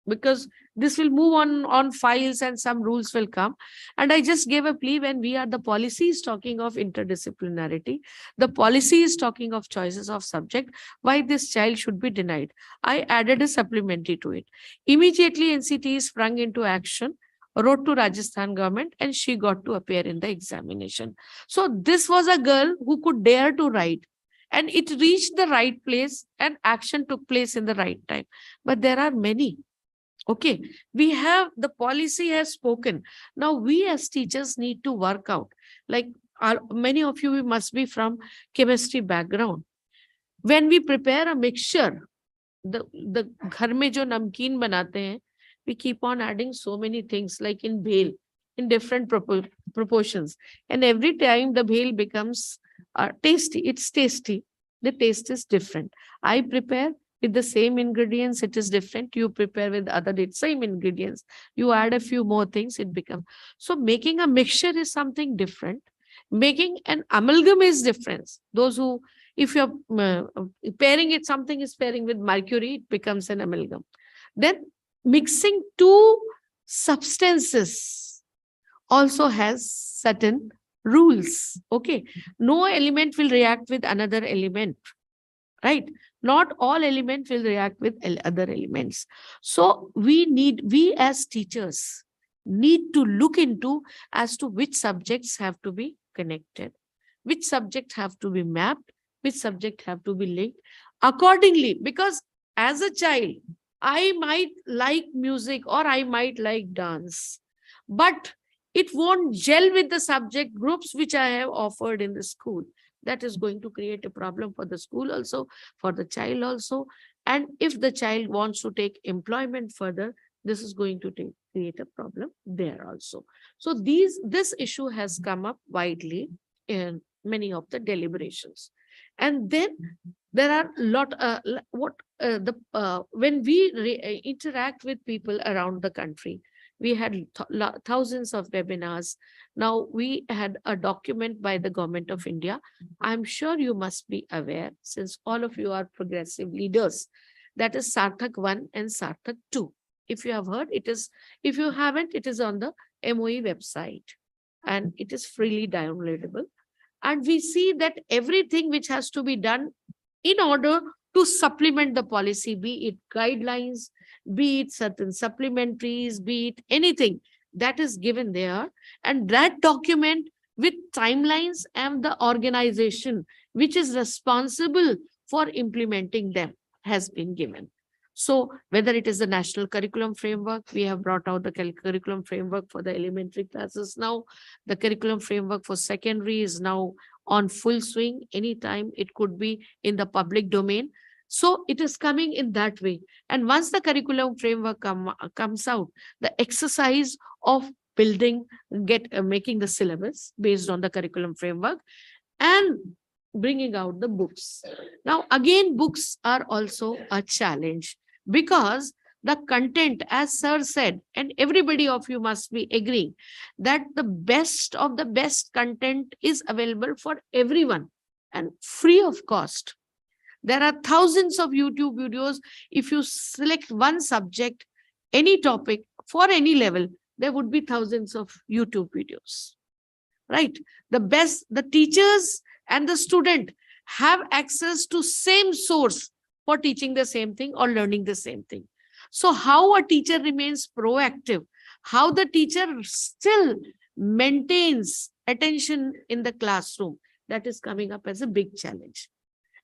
Speaker 8: because this will move on files and some rules will come. And I just gave a plea, when the policy is talking of interdisciplinarity, the policy is talking of choices of subject, why this child should be denied. I added a supplementary to it. Immediately NCT sprung into action, wrote to Rajasthan government, and she got to appear in the examination. So this was a girl who could dare to write, and it reached the right place and action took place in the right time. But there are many. Okay, the policy has spoken. Now we as teachers need to work out. Like many of you must be from chemistry background. When we prepare a mixture, the ghar mein jo namkeen banate hain, we keep on adding so many things, like in bhel, in different proportions. And every time the bhel becomes tasty, it's tasty. The taste is different. I prepare with the same ingredients, it is different. You prepare with same ingredients. You add a few more things, it becomes. So making a mixture is something different. Making an amalgam is different. Those who, if you're pairing it, something is pairing with mercury, it becomes an amalgam. Then mixing two substances also has certain rules. Okay, no element will react with another element, right? Not all elements will react with other elements. So we as teachers need to look into as to which subjects have to be connected, which subjects have to be mapped, which subject have to be linked accordingly. Because as a child, I might like music or I might like dance, but it won't gel with the subject groups which I have offered in the school. That is going to create a problem for the school also, for the child also. And if the child wants to take employment further, this is going to create a problem there also. So this issue has come up widely in many of the deliberations. And then there are when we interact with people around the country, we had thousands of webinars. Now we had a document by the Government of India. I'm sure you must be aware, since all of you are progressive leaders, that is Sarthak 1 and Sarthak 2. If you have heard, it is, if you haven't, it is on the MOE website and it is freely downloadable. And we see that everything which has to be done in order to supplement the policy, be it guidelines, be it certain supplementaries, be it anything, that is given there. And that document with timelines and the organization which is responsible for implementing them has been given. So whether it is the national curriculum framework, we have brought out the curriculum framework for the elementary classes now. The curriculum framework for secondary is now on full swing. Anytime it could be in the public domain. So it is coming in that way. And once the curriculum framework comes out, the exercise of building, making the syllabus based on the curriculum framework and bringing out the books. Now, again, books are also a challenge because the content, as Sir said, and everybody of you must be agreeing, that the best of the best content is available for everyone and free of cost. There are thousands of YouTube videos. If you select one subject, any topic, for any level, there would be thousands of YouTube videos. right? The teachers and the student have access to same source for teaching the same thing or learning the same thing. So how a teacher remains proactive, how the teacher still maintains attention in the classroom, that is coming up as a big challenge.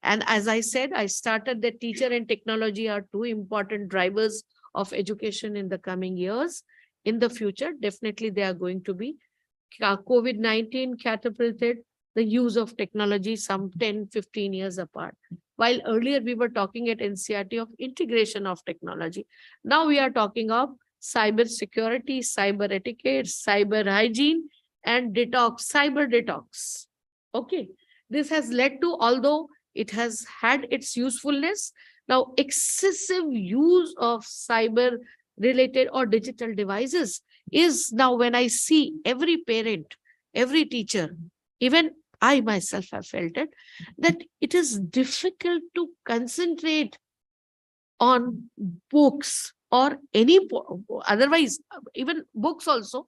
Speaker 8: And as I said, I started that teacher and technology are two important drivers of education in the coming years. In the future, definitely they are going to be. COVID-19 catapulted the use of technology some 10, 15 years apart. While earlier we were talking at NCERT of integration of technology. Now we are talking of cyber security, cyber etiquette, cyber hygiene, and detox, cyber detox. Okay. This has led to, although it has had its usefulness, now excessive use of cyber related or digital devices is now, when I see every parent, every teacher, even I myself have felt it, that it is difficult to concentrate on books or otherwise, even books also,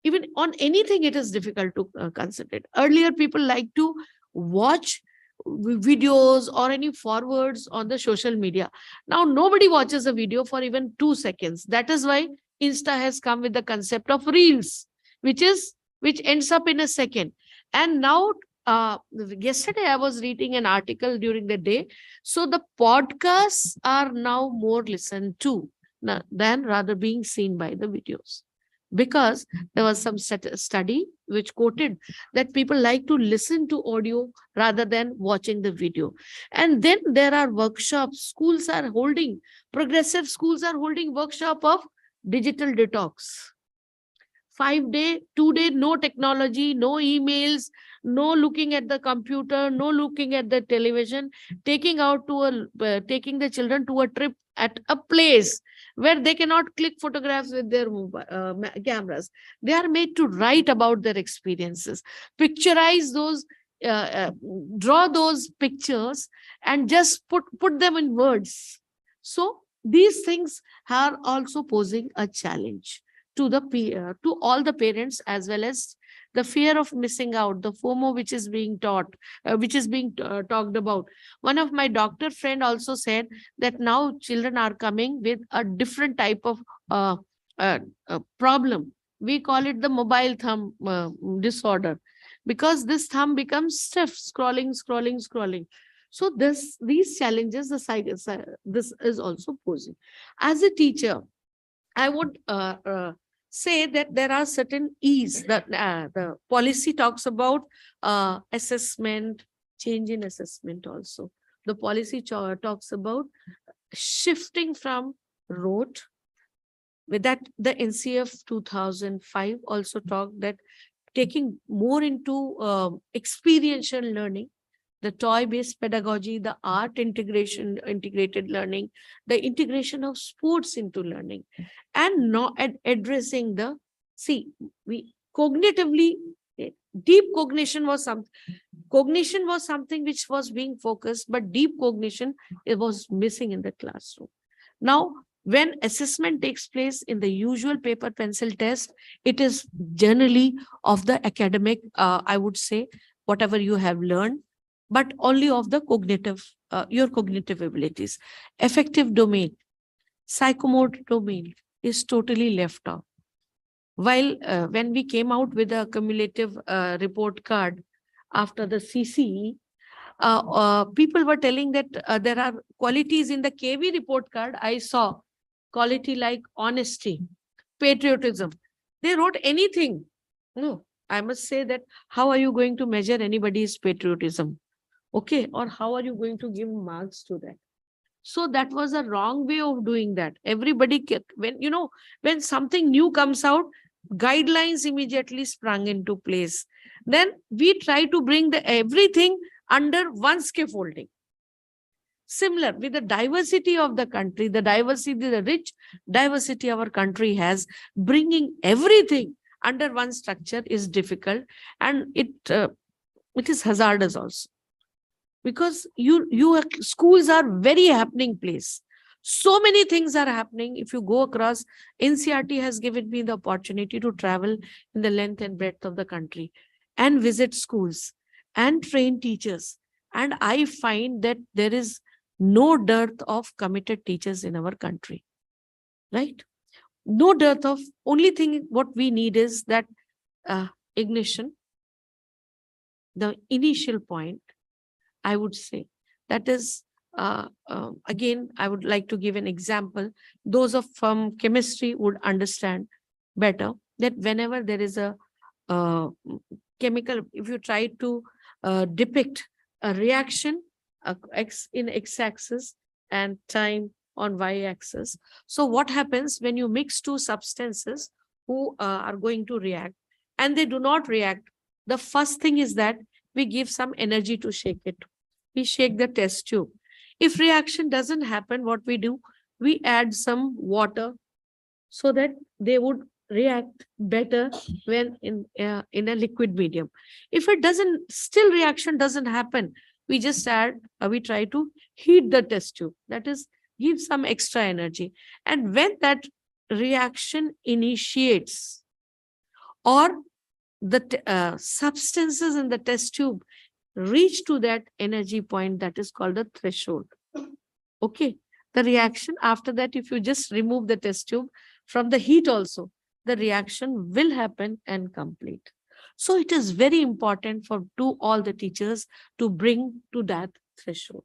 Speaker 8: even on anything, it is difficult to concentrate. Earlier, people like to watch videos or any forwards on the social media. Now, nobody watches a video for even 2 seconds. That is why Insta has come with the concept of reels, which ends up in a second. And now, yesterday I was reading an article during the day. So the podcasts are now more listened to than rather being seen by the videos. Because there was some study which quoted that people like to listen to audio rather than watching the video. And then there are workshops, progressive schools are holding workshop of digital detox. 5-day, 2-day, no technology, no emails, no looking at the computer, no looking at the television, taking the children to a trip at a place where they cannot click photographs with their cameras. They are made to write about their experiences, picturize those, draw those pictures and just put them in words. So these things are also posing a challenge to all the parents, as well as the fear of missing out, the FOMO which is being talked about. One of my doctor friend also said that now children are coming with a different type of problem. We call it the mobile thumb disorder, because this thumb becomes stiff, scrolling. So these challenges, this is also posing. As a teacher, I would say that there are certain ease that the policy talks about assessment, change in assessment also. The policy talks about shifting from rote. With that, the NCF 2005 also talked that taking more into experiential learning, the toy-based pedagogy, the art integrated learning, the integration of sports into learning, and not addressing cognitively, deep cognition was something which was being focused, but deep cognition, it was missing in the classroom. Now, when assessment takes place in the usual paper pencil test, it is generally of the academic, I would say, whatever you have learned, but only of the your cognitive abilities. Affective domain, psychomotor domain is totally left off. While when we came out with a cumulative report card after the CCE, people were telling that there are qualities in the KV report card. I saw quality like honesty, patriotism. They wrote anything. No, I must say that how are you going to measure anybody's patriotism? Okay, or how are you going to give marks to that? So that was a wrong way of doing that. Everybody, when something new comes out, guidelines immediately sprung into place. Then we try to bring everything under one scaffolding. Similar with the diversity of the country, the rich diversity our country has, bringing everything under one structure is difficult, and it is hazardous also. Because schools are very happening place. So many things are happening. If you go across, NCERT has given me the opportunity to travel in the length and breadth of the country. and visit schools and train teachers. And I find that there is no dearth of committed teachers in our country, right? No dearth of, only thing what we need is that ignition, the initial point, I would say. That is, again, I would like to give an example. Those of from chemistry would understand better that whenever there is a chemical, if you try to depict a reaction in x-axis and time on y-axis. So what happens when you mix two substances who are going to react and they do not react? The first thing is that we give some energy to shake it. We shake the test tube. If reaction doesn't happen, what we do? We add some water so that they would react better when in a liquid medium. If it doesn't, still reaction doesn't happen, we just add, we try to heat the test tube. That is, give some extra energy. And when that reaction initiates, or the substances in the test tube reach to that energy point, that is called a threshold. Okay. The reaction after that, if you just remove the test tube from the heat also, the reaction will happen and complete. So it is very important for all the teachers to bring to that threshold.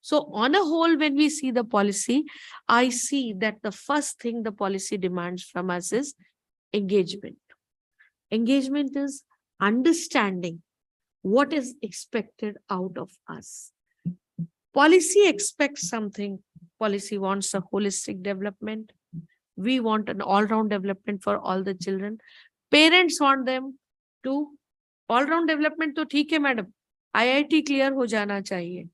Speaker 8: So on a whole, when we see the policy, I see that the first thing the policy demands from us is engagement. Engagement is understanding what is expected out of us. Policy expects something. Policy wants a holistic development. We want an all-round development for all the children. Parents want them to all-round development. तो ठीक है madam, IIT clear हो जाना चाहिए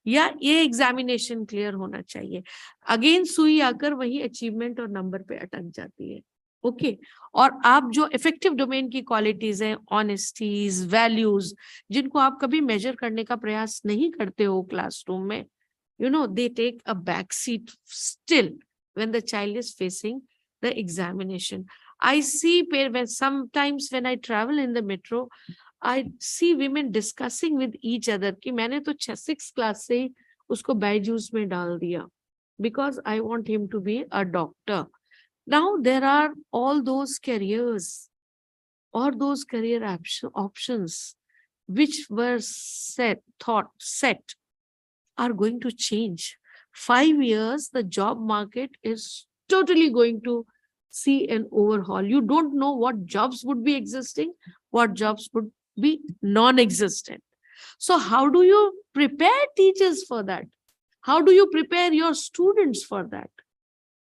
Speaker 8: या ये examination clear होना चाहिए. अगेन सुई आकर वही अचीवमेंट और नंबर पे अटक जाती है. ओके और आप जो इफेक्टिव डोमेन की क्वालिटीज हैं, ऑनेस्टीज, वैल्यूज, जिनको आप कभी मेजर करने का प्रयास नहीं करते हो क्लासरूम में, you know, they take a back seat still when the child is facing the examination. I see sometimes when I travel in the metro, I see women discussing with each other कि मैंने तो 6th class से उसको बायजूस में डाल दिया because I want him to be a doctor. Now there are all those careers or those career options which were set are going to change. 5 years, the job market is totally going to see an overhaul. You don't know what jobs would be existing, what jobs would be non-existent. So how do you prepare teachers for that? How do you prepare your students for that?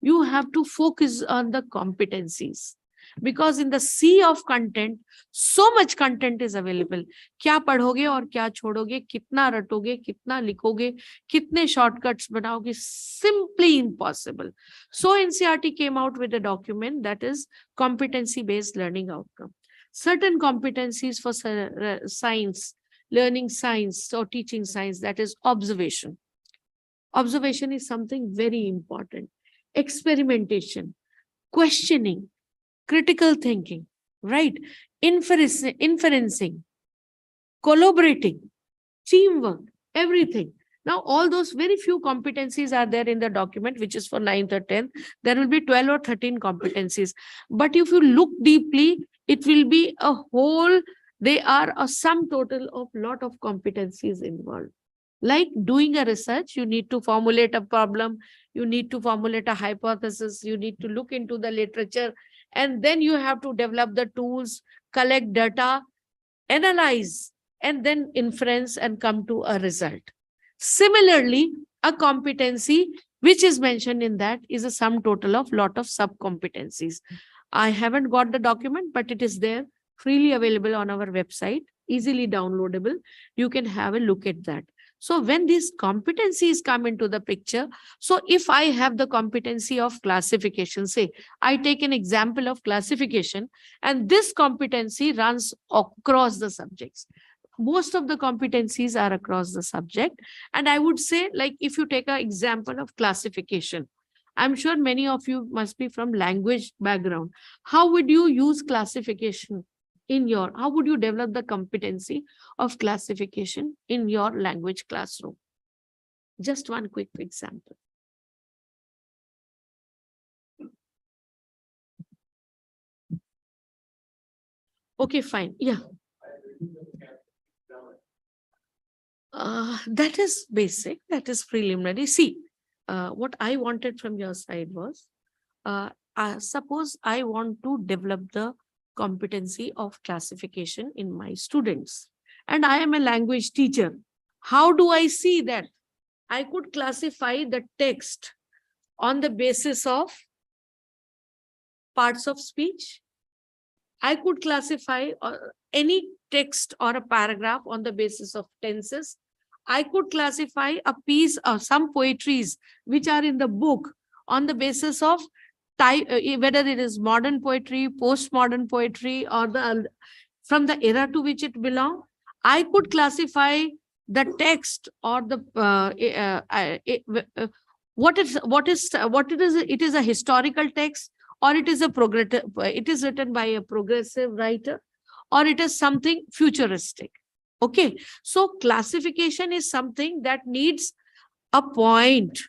Speaker 8: You have to focus on the competencies. Because in the sea of content, so much content is available. क्या पढ़ोगे और क्या छोड़ोगे, कितना रटोगे, कितना लिखोगे, कितने shortcuts बनाओगे, simply impossible. So NCERT came out with a document that is competency-based learning outcome. Certain competencies for science, learning science or teaching science, that is observation. Observation is something very important. Experimentation, questioning, critical thinking, right? Inferencing, collaborating, teamwork, everything. Now, all those very few competencies are there in the document, which is for 9th or 10th. There will be 12 or 13 competencies. But if you look deeply, it will be a whole, they are a sum total of lot of competencies involved. Like doing a research, you need to formulate a problem, you need to formulate a hypothesis, you need to look into the literature, and then you have to develop the tools, collect data, analyze, and then inference and come to a result. Similarly, a competency which is mentioned in that is a sum total of lot of sub-competencies. I haven't got the document, but it is there, freely available on our website, easily downloadable. You can have a look at that. So when these competencies come into the picture, so if I have the competency of classification, say, I take an example of classification, and this competency runs across the subjects. Most of the competencies are across the subject. And I would say, like, if you take an example of classification, I'm sure many of you must be from language background. How would you use classification? in your, how would you develop the competency of classification in your language classroom? Just one quick example. Okay, fine. Yeah. That is basic. That is preliminary. See, what I wanted from your side was, suppose I want to develop the competency of classification in my students, and I am a language teacher. How do I see that? I could classify the text on the basis of parts of speech. I could classify any text or a paragraph on the basis of tenses. I could classify a piece of some poetries which are in the book on the basis of type, whether it is modern poetry, postmodern poetry, or the from the era to which it belongs. I could classify the text or the it is a historical text, or it is a progressive, it is written by a progressive writer, or it is something futuristic. Okay, so classification is something that needs a point,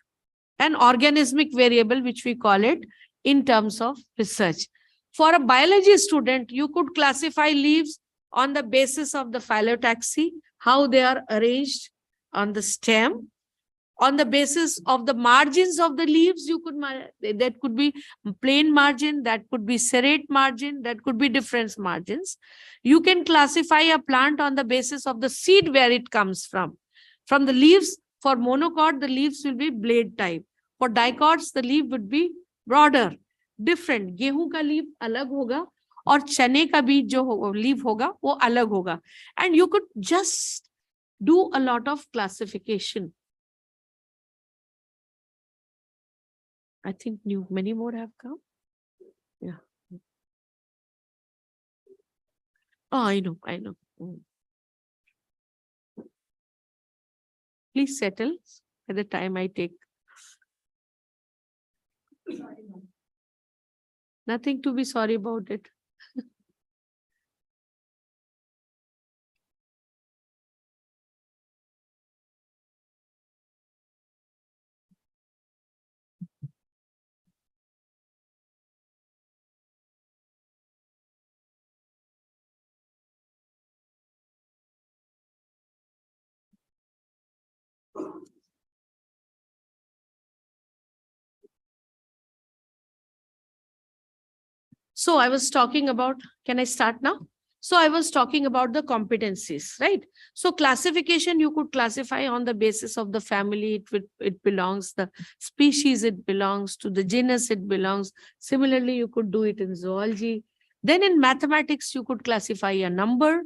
Speaker 8: an organismic variable, which we call it in terms of research. For a biology student, you could classify leaves on the basis of the phyllotaxy, how they are arranged on the stem. On the basis of the margins of the leaves, you could, that could be plain margin, that could be serrate margin, that could be different margins. You can classify a plant on the basis of the seed where it comes from. From the leaves, for monocot, the leaves will be blade type. For dicots, the leaf would be broader, different. गेहूं का leaf अलग होगा और चने का बीज जो leaf होगा वो अलग होगा. And you could just do a lot of classification. I think many more have come. Yeah. Oh, I know. Please settle by the time I take. Nothing to be sorry about it. So I was talking about, can I start now? So I was talking about the competencies, right? So classification, you could classify on the basis of the family it belongs, the species it belongs to, the genus it belongs. Similarly, you could do it in zoology. Then in mathematics, you could classify a number,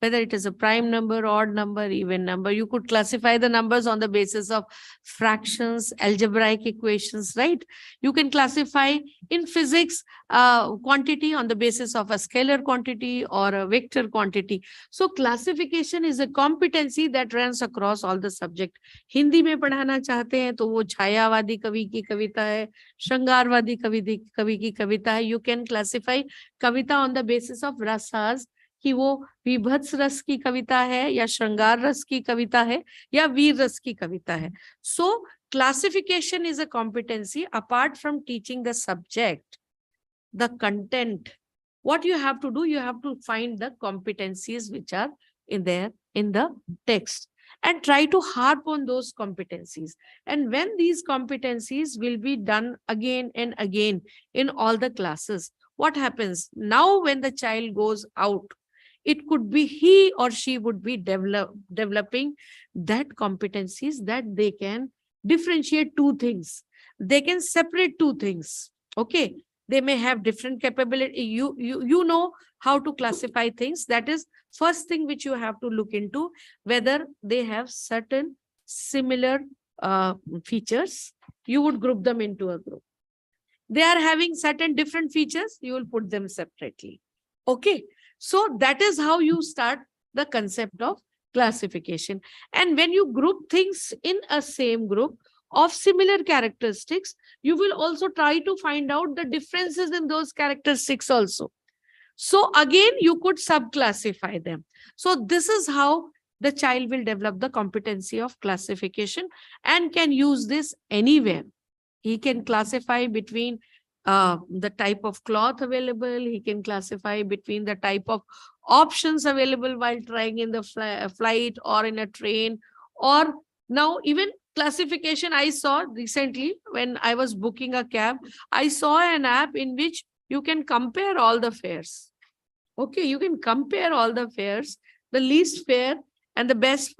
Speaker 8: whether it is a prime number, odd number, even number. You could classify the numbers on the basis of fractions, algebraic equations, right? You can classify in physics quantity on the basis of a scalar quantity or a vector quantity. So classification is a competency that runs across all the subject. Hindi में पढ़ाना चाहते हैं तो वो छायावादी कवि की कविता है, श्रृंगारवादी कवि की कविता है. You can classify Kavita on the basis of rasas, कि वो विभत्स रस की कविता है या श्रृंगार रस की कविता है या वीर रस की कविता है. So classification is a competency apart from teaching the subject, the content. What you have to do, you have to find the competencies which are in there in the text and try to harp on those competencies. And when these competencies will be done again and again in all the classes, what happens? Now when the child goes out, it could be he or she would be developing that competencies that they can differentiate two things. They can separate two things. Okay. They may have different capability. You know how to classify things. That is first thing which you have to look into, whether they have certain similar features. You would group them into a group. They are having certain different features. You will put them separately. Okay. So that is how you start the concept of classification. And when you group things in a same group of similar characteristics, you will also try to find out the differences in those characteristics also. So again, you could subclassify them. So this is how the child will develop the competency of classification and can use this anywhere. He can classify between the type of cloth available. He can classify between the type of options available while trying in the flight or in a train. Or now even classification, I saw recently when I was booking a cab, I saw an app in which you can compare all the fares. Okay, you can compare all the fares, the least fare and the best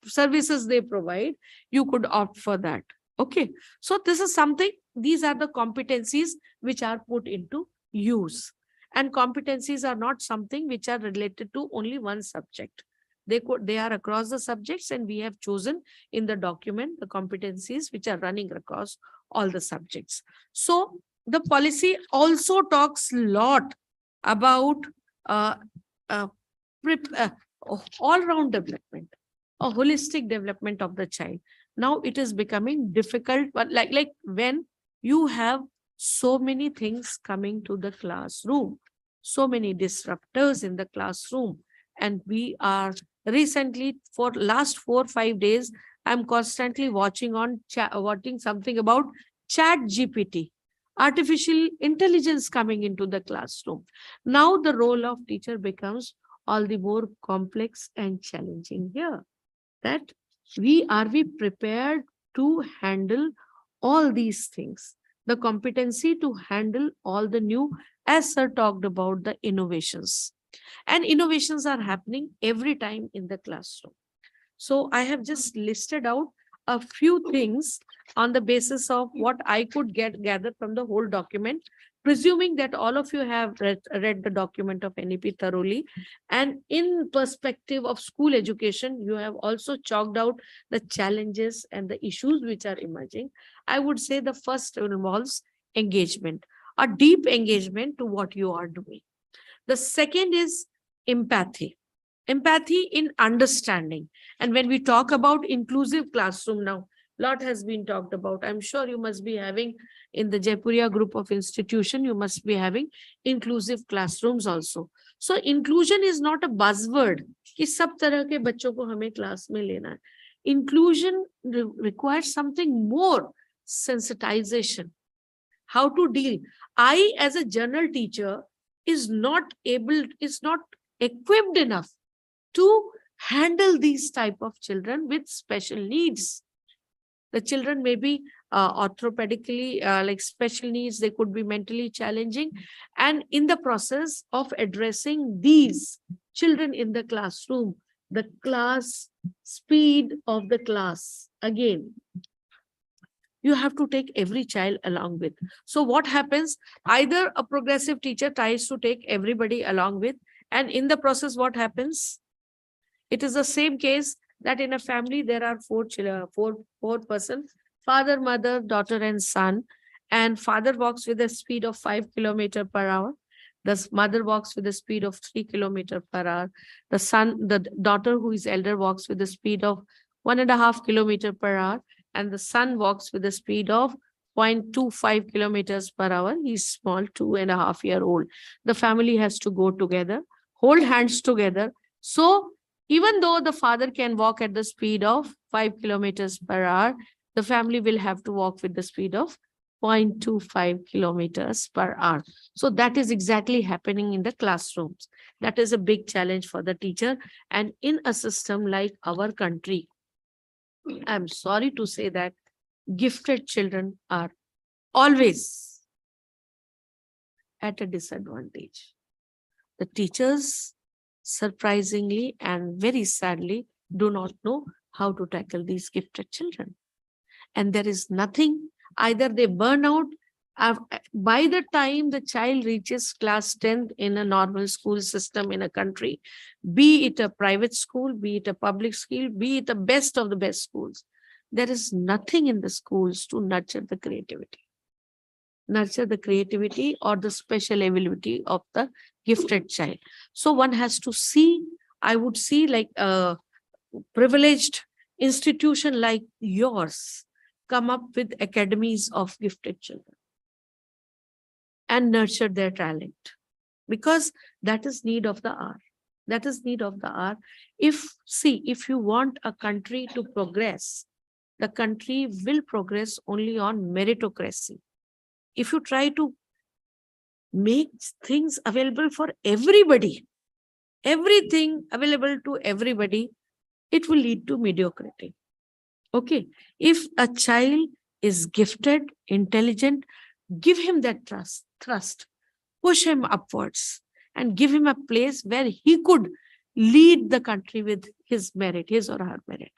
Speaker 8: services they provide. You could opt for that. Okay, so this is something, these are the competencies which are put into use. And competencies are not something which are related to only one subject. They are across the subjects, and we have chosen in the document the competencies which are running across all the subjects. So the policy also talks a lot about all-round development, a holistic development of the child. Now it is becoming difficult, but like when you have so many things coming to the classroom, so many disruptors in the classroom, and we are recently for last 4 or 5 days, I'm constantly watching something about Chat GPT, artificial intelligence coming into the classroom. Now the role of teacher becomes all the more complex and challenging here. That are we prepared to handle all these things? The competency to handle all the new, as Sir talked about, the innovations. And innovations are happening every time in the classroom. So I have just listed out a few things on the basis of what I could gather from the whole document, presuming that all of you have read the document of NEP thoroughly. And in perspective of school education, you have also chalked out the challenges and the issues which are emerging. I would say the first involves engagement, a deep engagement to what you are doing. The second is empathy. Empathy in understanding. And when we talk about inclusive classroom now, a lot has been talked about. I'm sure you must be having in the Jaipuria group of institution, you must be having inclusive classrooms also. So inclusion is not a buzzword कि सब तरह के बच्चों को हमें class में लेना है. Inclusion requires something more, sensitization. How to deal. I, as a general teacher, is not equipped enough to handle these type of children with special needs. The children may be orthopedically like special needs, they could be mentally challenging. And in the process of addressing these children in the classroom, the class speed of the class, again, you have to take every child along with. So what happens? Either a progressive teacher tries to take everybody along with, and in the process, what happens? It is the same case that in a family, there are four persons, father, mother, daughter, and son. And father walks with a speed of 5 kilometers per hour. The mother walks with a speed of 3 kilometers per hour. The daughter who is elder walks with a speed of 1.5 kilometers per hour. And the son walks with a speed of 0.25 kilometers per hour. He's small, 2.5-year-old. The family has to go together, hold hands together. So even though the father can walk at the speed of 5 kilometers per hour, the family will have to walk with the speed of 0.25 kilometers per hour. So that is exactly happening in the classrooms. That is a big challenge for the teacher. And in a system like our country, I'm sorry to say that gifted children are always at a disadvantage. The teachers, surprisingly and very sadly, do not know how to tackle these gifted children. And there is nothing, either they burn out. By the time the child reaches class 10th in a normal school system in a country, be it a private school, be it a public school, be it the best of the best schools, there is nothing in the schools to nurture the creativity or the special ability of the gifted child. So one has to see, I would see like a privileged institution like yours come up with academies of gifted children and nurture their talent. because that is need of the hour. That is need of the hour. If you want a country to progress, the country will progress only on meritocracy. If you try to make things available for everybody, everything available to everybody, it will lead to mediocrity. Okay. If a child is gifted, intelligent, give him that thrust, push him upwards, and give him a place where he could lead the country with his merit, his or her merit,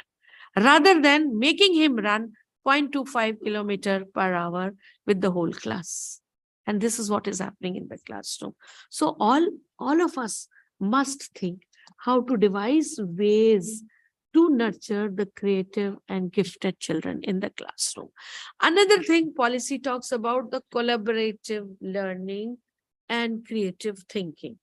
Speaker 8: rather than making him run 0.25 kilometer per hour with the whole class. And this is what is happening in the classroom. So all of us must think how to devise ways to nurture the creative and gifted children in the classroom. Another thing, policy talks about the collaborative learning and creative thinking.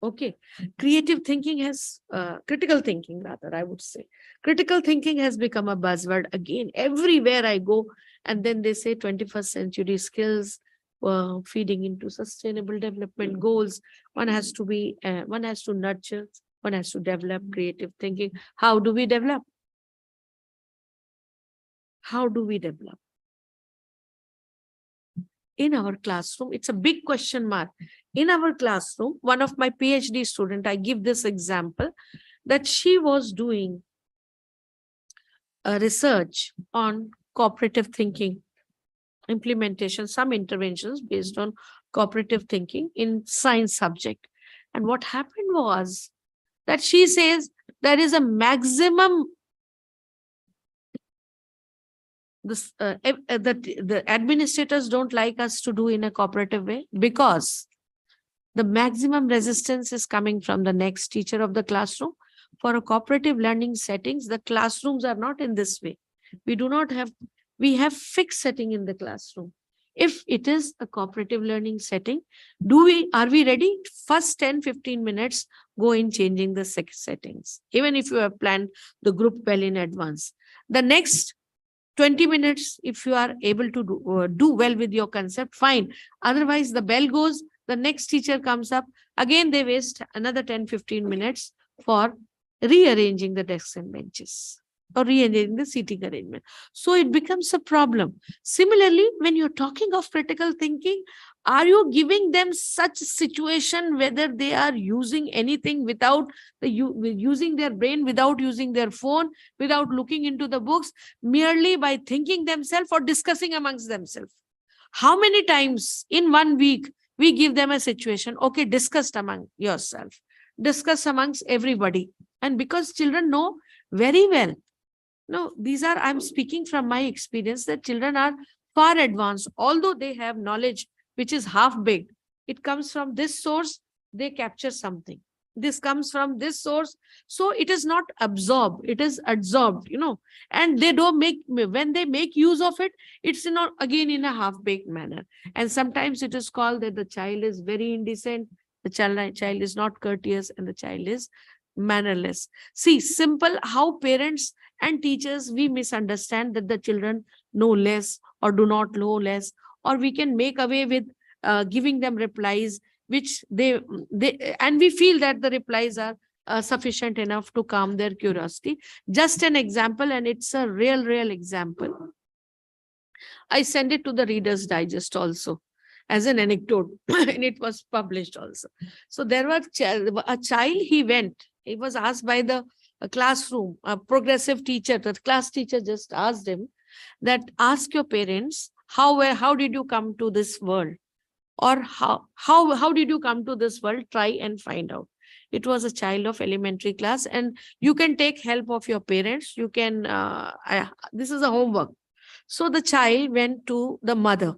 Speaker 8: Okay, creative thinking has, critical thinking rather, I would say. Critical thinking has become a buzzword again. Everywhere I go, and then they say 21st century skills, feeding into sustainable development goals. One has to nurture, one has to develop creative thinking. How do we develop? How do we develop? In our classroom, it's a big question mark. In our classroom, one of my PhD student, I give this example, that she was doing a research on cooperative thinking, implementation, some interventions based on cooperative thinking in science subject. And what happened was that she says there is a maximum, the administrators don't like us to do in a cooperative way, because the maximum resistance is coming from the next teacher of the classroom. For a cooperative learning settings, the classrooms are not in this way. We have fixed setting in the classroom. If it is a cooperative learning setting, are we ready? First 10-15 minutes, go in changing the settings, even if you have planned the group well in advance. The next 20 minutes, if you are able to do well with your concept, fine. Otherwise, the bell goes, the next teacher comes up, again they waste another 10-15 minutes for rearranging the desks and benches or rearranging the seating arrangement. So it becomes a problem. Similarly, when you're talking of critical thinking, are you giving them such situation whether they are using anything without using their brain, without using their phone, without looking into the books, merely by thinking themselves or discussing amongst themselves? How many times in 1 week we give them a situation, okay, discuss among yourself, discuss amongst everybody. And because children know very well, no, I'm speaking from my experience, that children are far advanced, although they have knowledge which is half-baked. It comes from this source, they capture something. This comes from this source. So it is not absorbed, it is adsorbed, and they don't when they make use of it, it's not again in a half-baked manner. And sometimes it is called that the child is very indecent, the child is not courteous, and the child is mannerless. See, simple how parents and teachers, we misunderstand that the children know less or do not know less, or we can make away with giving them replies which and we feel that the replies are sufficient enough to calm their curiosity. Just an example, and it's a real example. I send it to the Reader's Digest also as an anecdote, and it was published also. So there was a child, he was asked by the classroom, a progressive teacher, the class teacher just asked him that, ask your parents, how did you come to this world? Or how did you come to this world? Try and find out. It was a child of elementary class, and you can take help of your parents. You can, this is a homework. So the child went to the mother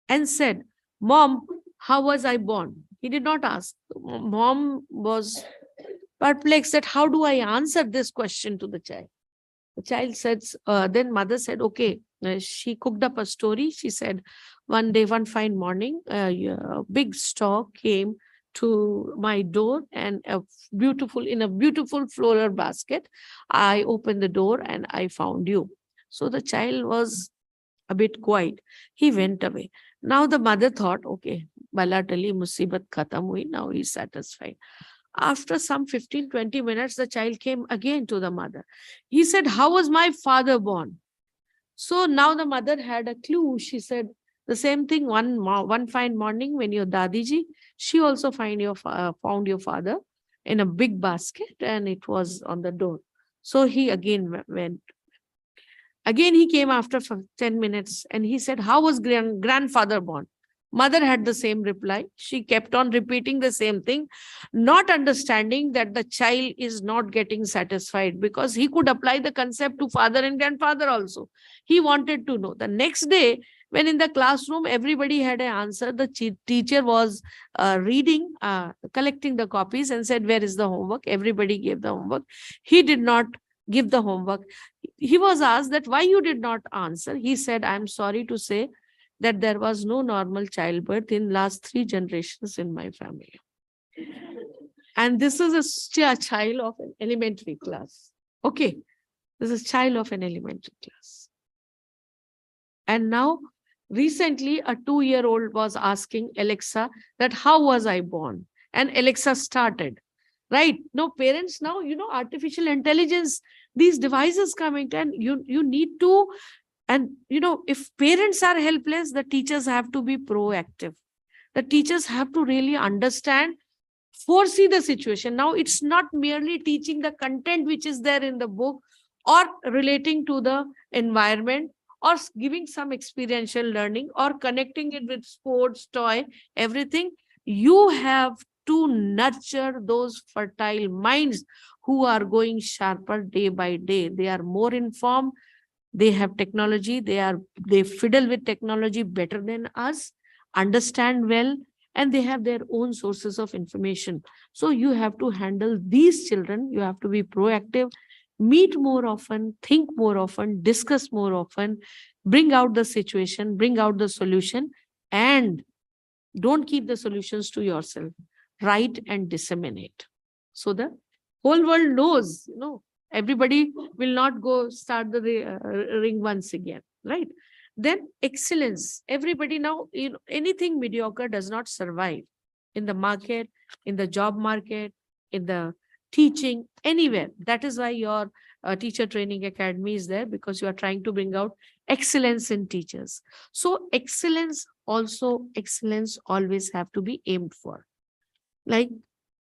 Speaker 8: and said, Mom, how was I born? He did not ask. Mom was perplexed that how do I answer this question to the child? The child said, then mother said, okay, she cooked up a story. She said, one day, one fine morning, a big stork came to my door, and in a beautiful floral basket, I opened the door and I found you. So the child was a bit quiet. He went away. Now the mother thought, okay, Bala tali, musibat khatam hui, now he's satisfied. After some 15-20 minutes, the child came again to the mother. He said, how was my father born? So now the mother had a clue. She said the same thing one fine morning when your Dadiji, she also found your father in a big basket and it was on the door. So he again went. Again, he came after 10 minutes and he said, how was grandfather born? Mother had the same reply. She kept on repeating the same thing, not understanding that the child is not getting satisfied because he could apply the concept to father and grandfather also. He wanted to know. The next day, when in the classroom, everybody had an answer, the teacher was reading, collecting the copies and said, where is the homework? Everybody gave the homework. He did not give the homework. He was asked that why you did not answer. He said, I'm sorry to say that there was no normal childbirth in last 3 generations in my family. And this is a child of an elementary class. Okay, this is a child of an elementary class. And now, recently, a 2-year-old was asking Alexa that how was I born? And Alexa started. Right? No, parents now, artificial intelligence, these devices coming, and you need to. And, if parents are helpless, the teachers have to be proactive. The teachers have to really understand, foresee the situation. Now, it's not merely teaching the content which is there in the book or relating to the environment or giving some experiential learning or connecting it with sports, toy, everything. You have to nurture those fertile minds who are going sharper day by day. They are more informed. They have technology, they fiddle with technology better than us, understand well, and they have their own sources of information. So you have to handle these children, you have to be proactive, meet more often, think more often, discuss more often, bring out the situation, bring out the solution, and don't keep the solutions to yourself. Write and disseminate. So the whole world knows, everybody will not go start the ring once again, right? Then excellence. Everybody now, anything mediocre does not survive in the market, in the job market, in the teaching, anywhere. That is why your teacher training academy is there, because you are trying to bring out excellence in teachers. So excellence always have to be aimed for. Like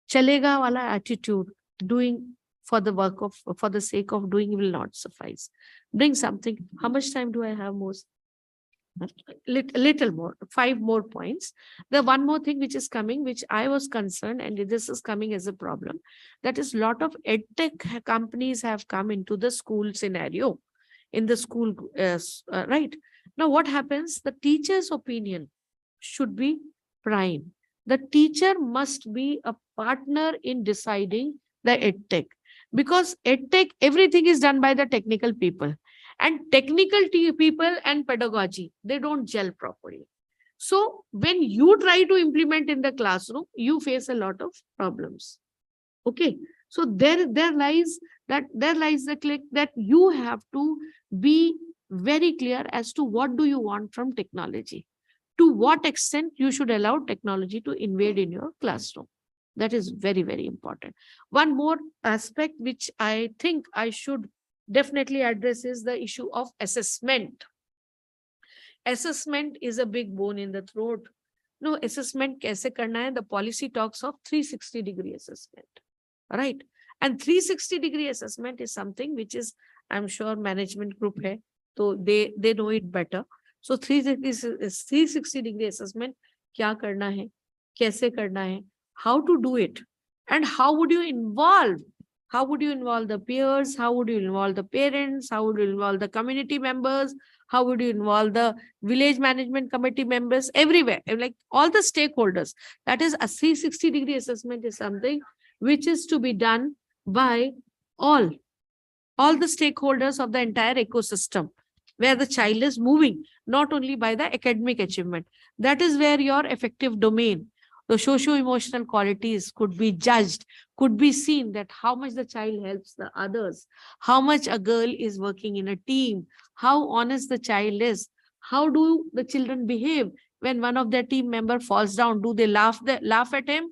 Speaker 8: chalega wala attitude, doing for the sake of doing will not suffice. Bring something. How much time do I have most? Little more, 5 more points. The one more thing which is coming, which I was concerned, and this is coming as a problem, that is lot of edtech companies have come into the school scenario, in the school, right? Now what happens? The teacher's opinion should be prime. The teacher must be a partner in deciding the edtech. Because edtech, everything is done by the technical people. And technical people and pedagogy, they don't gel properly. So when you try to implement in the classroom, you face a lot of problems. Okay. So there lies the click that you have to be very clear as to what do you want from technology. To what extent you should allow technology to invade in your classroom. That is very, very important. One more aspect which I think I should definitely address is the issue of assessment. Assessment is a big bone in the throat. No, assessment kaise karna hai? The policy talks of 360-degree assessment, right? And 360-degree assessment is something which is, I'm sure, management group hai, so they know it better. So 360-degree assessment, kya karna hai, kaise karna hai, how to do it, and how would you involve? How would you involve the peers? How would you involve the parents? How would you involve the community members? How would you involve the village management committee members? Everywhere, like all the stakeholders. That is, a 360-degree assessment is something which is to be done by all the stakeholders of the entire ecosystem, where the child is moving, not only by the academic achievement. That is where your effective domain, the socio-emotional qualities could be judged, could be seen, that how much the child helps the others, how much a girl is working in a team, how honest the child is, how do the children behave when one of their team member falls down, do they laugh at him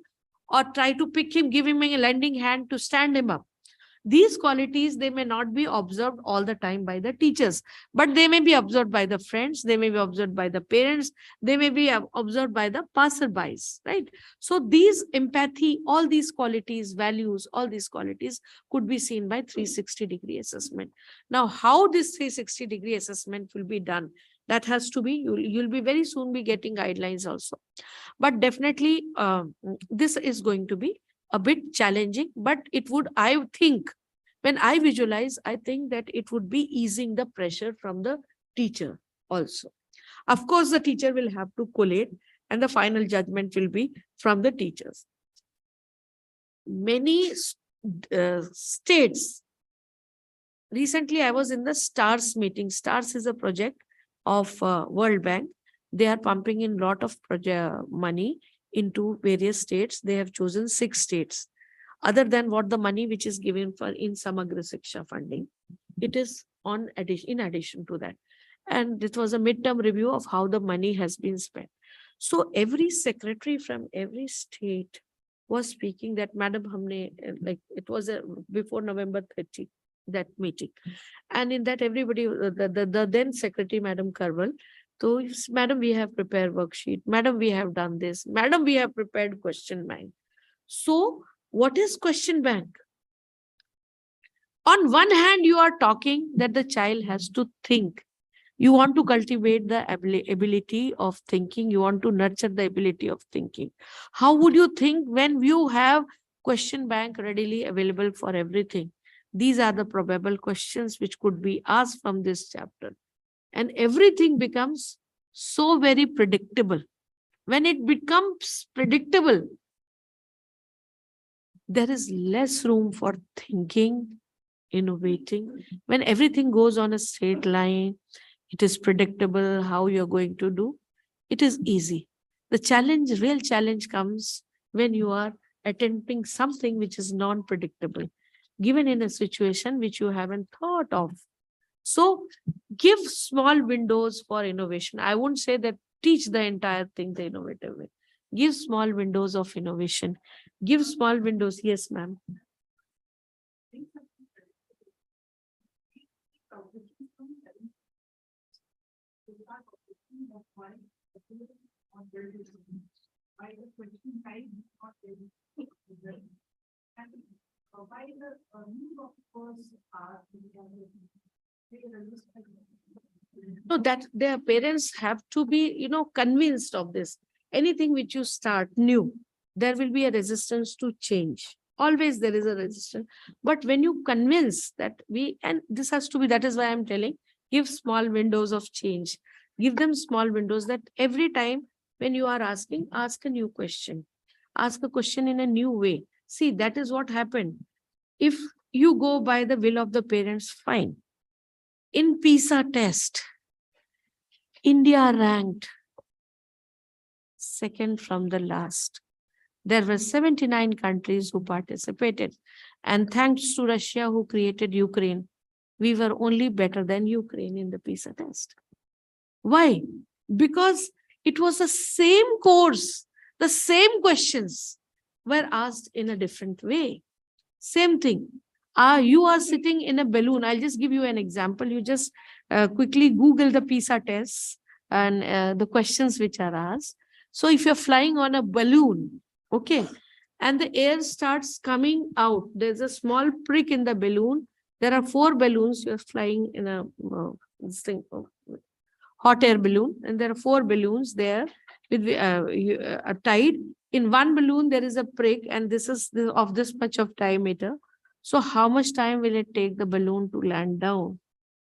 Speaker 8: or try to pick him, give him a lending hand to stand him up? These qualities, they may not be observed all the time by the teachers, but they may be observed by the friends, they may be observed by the parents, they may be observed by the passerbys, right? So these empathy, all these qualities, values, all these qualities could be seen by 360-degree assessment. Now, how this 360-degree assessment will be done, that has to be, you'll be very soon be getting guidelines also. But definitely, this is going to be a bit challenging, but it would, I think, when I visualize, I think that it would be easing the pressure from the teacher also. Of course, the teacher will have to collate and the final judgment will be from the teachers. Many states, recently I was in the STARS meeting. STARS is a project of World Bank. They are pumping in a lot of money into various states. They have chosen 6 states. Other than what the money which is given for in Samagra Shiksha funding, it is in addition to that. And it was a midterm review of how the money has been spent. So every secretary from every state was speaking that, Madam, humne, like it was before November 30, that meeting. And in that, everybody, the then secretary, Madam Karwal, so, Madam, we have prepared worksheet. Madam, we have done this. Madam, we have prepared question bank. So, what is question bank? On one hand, you are talking that the child has to think. You want to cultivate the ability of thinking. You want to nurture the ability of thinking. How would you think when you have question bank readily available for everything? These are the probable questions which could be asked from this chapter. And everything becomes so very predictable. When it becomes predictable, there is less room for thinking, innovating. When everything goes on a straight line, it is predictable how you're going to do. It is easy. The challenge, real challenge comes when you are attempting something which is non-predictable, given in a situation which you haven't thought of. So give small windows for innovation. I won't say that teach the entire thing the innovative way. Give small windows of innovation. Give small windows. Yes, ma'am. No, that their parents have to be, convinced of this. Anything which you start new, there will be a resistance to change. Always there is a resistance. But when you convince that and this has to be, that is why I'm telling, give small windows of change. Give them small windows that every time when you are asking, ask a new question. Ask a question in a new way. See, that is what happened. If you go by the will of the parents, fine. In PISA test, India ranked second from the last. There were 79 countries who participated. And thanks to Russia who created Ukraine, we were only better than Ukraine in the PISA test. Why? Because it was the same course, the same questions were asked in a different way. Same thing. You are sitting in a balloon. I'll just give you an example. You just quickly Google the PISA tests and the questions which are asked. So if you're flying on a balloon, okay, and the air starts coming out, there's a small prick in the balloon. There are 4 balloons. You're flying in a hot air balloon, and there are 4 balloons there with tied. In one balloon, there is a prick, and this is of this much of diameter. So how much time will it take the balloon to land down?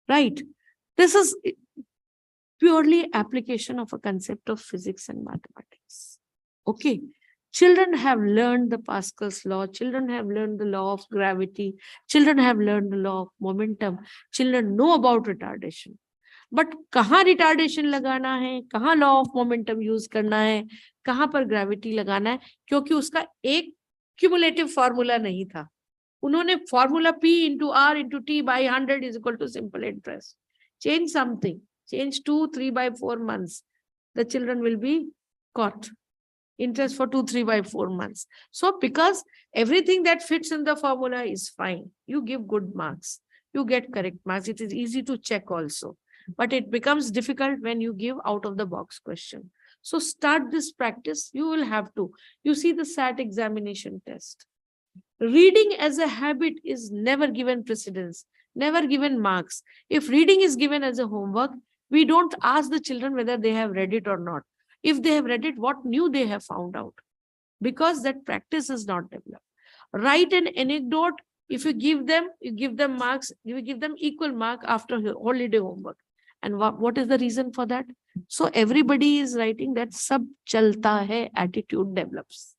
Speaker 8: Right? This is purely application of a concept of physics and mathematics. Okay. Children have learned the Pascal's law. Children have learned the law of gravity. Children have learned the law of momentum. Children know about retardation. But कहाँ retardation लगाना है, कहाँ law of momentum use करना है, कहाँ पर gravity लगाना है, क्योंकि उसका एक cumulative formula नहीं था. उन्होंने formula P into R into T by 100 is equal to simple interest. Change something. Change 2, 3 by 4 months. the children will be caught. Interest for 2, 3 by 4 months. So because everything that fits in the formula is fine, you give good marks, you get correct marks. It is easy to check also, but it becomes difficult when you give out of the box question. So start this practice. You will have to. You see the SAT examination test. Reading as a habit is never given precedence, never given marks. If reading is given as a homework, we don't ask the children whether they have read it or not. If they have read it, what new they have found out, because that practice is not developed. Write an anecdote. If you give them marks, you give them equal mark after holiday homework. And what is the reason for that? So everybody is writing that sab chalta hai attitude develops,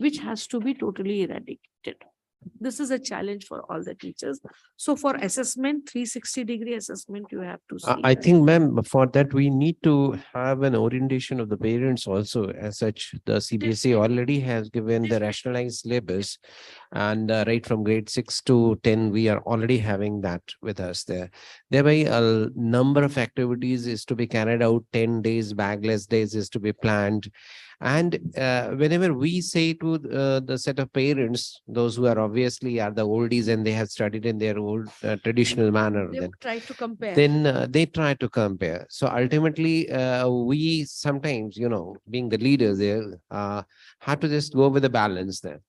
Speaker 8: which has to be totally eradicated. This is a challenge for all the teachers. So for assessment, 360-degree assessment, you have to see.
Speaker 10: I think, ma'am, for that, we need to have an orientation of the parents also. As such, the CBSE already has given the rationalized syllabus, and right from grade 6 to 10, we are already having that with us there. Thereby, a number of activities is to be carried out, 10 days, bagless days is to be planned. And whenever we say to the set of parents, those who are obviously are the oldies and they have studied in their old traditional manner,
Speaker 8: They would try to compare.
Speaker 10: then they try to compare. So ultimately, we sometimes, being the leaders there, have to just go with the balance there.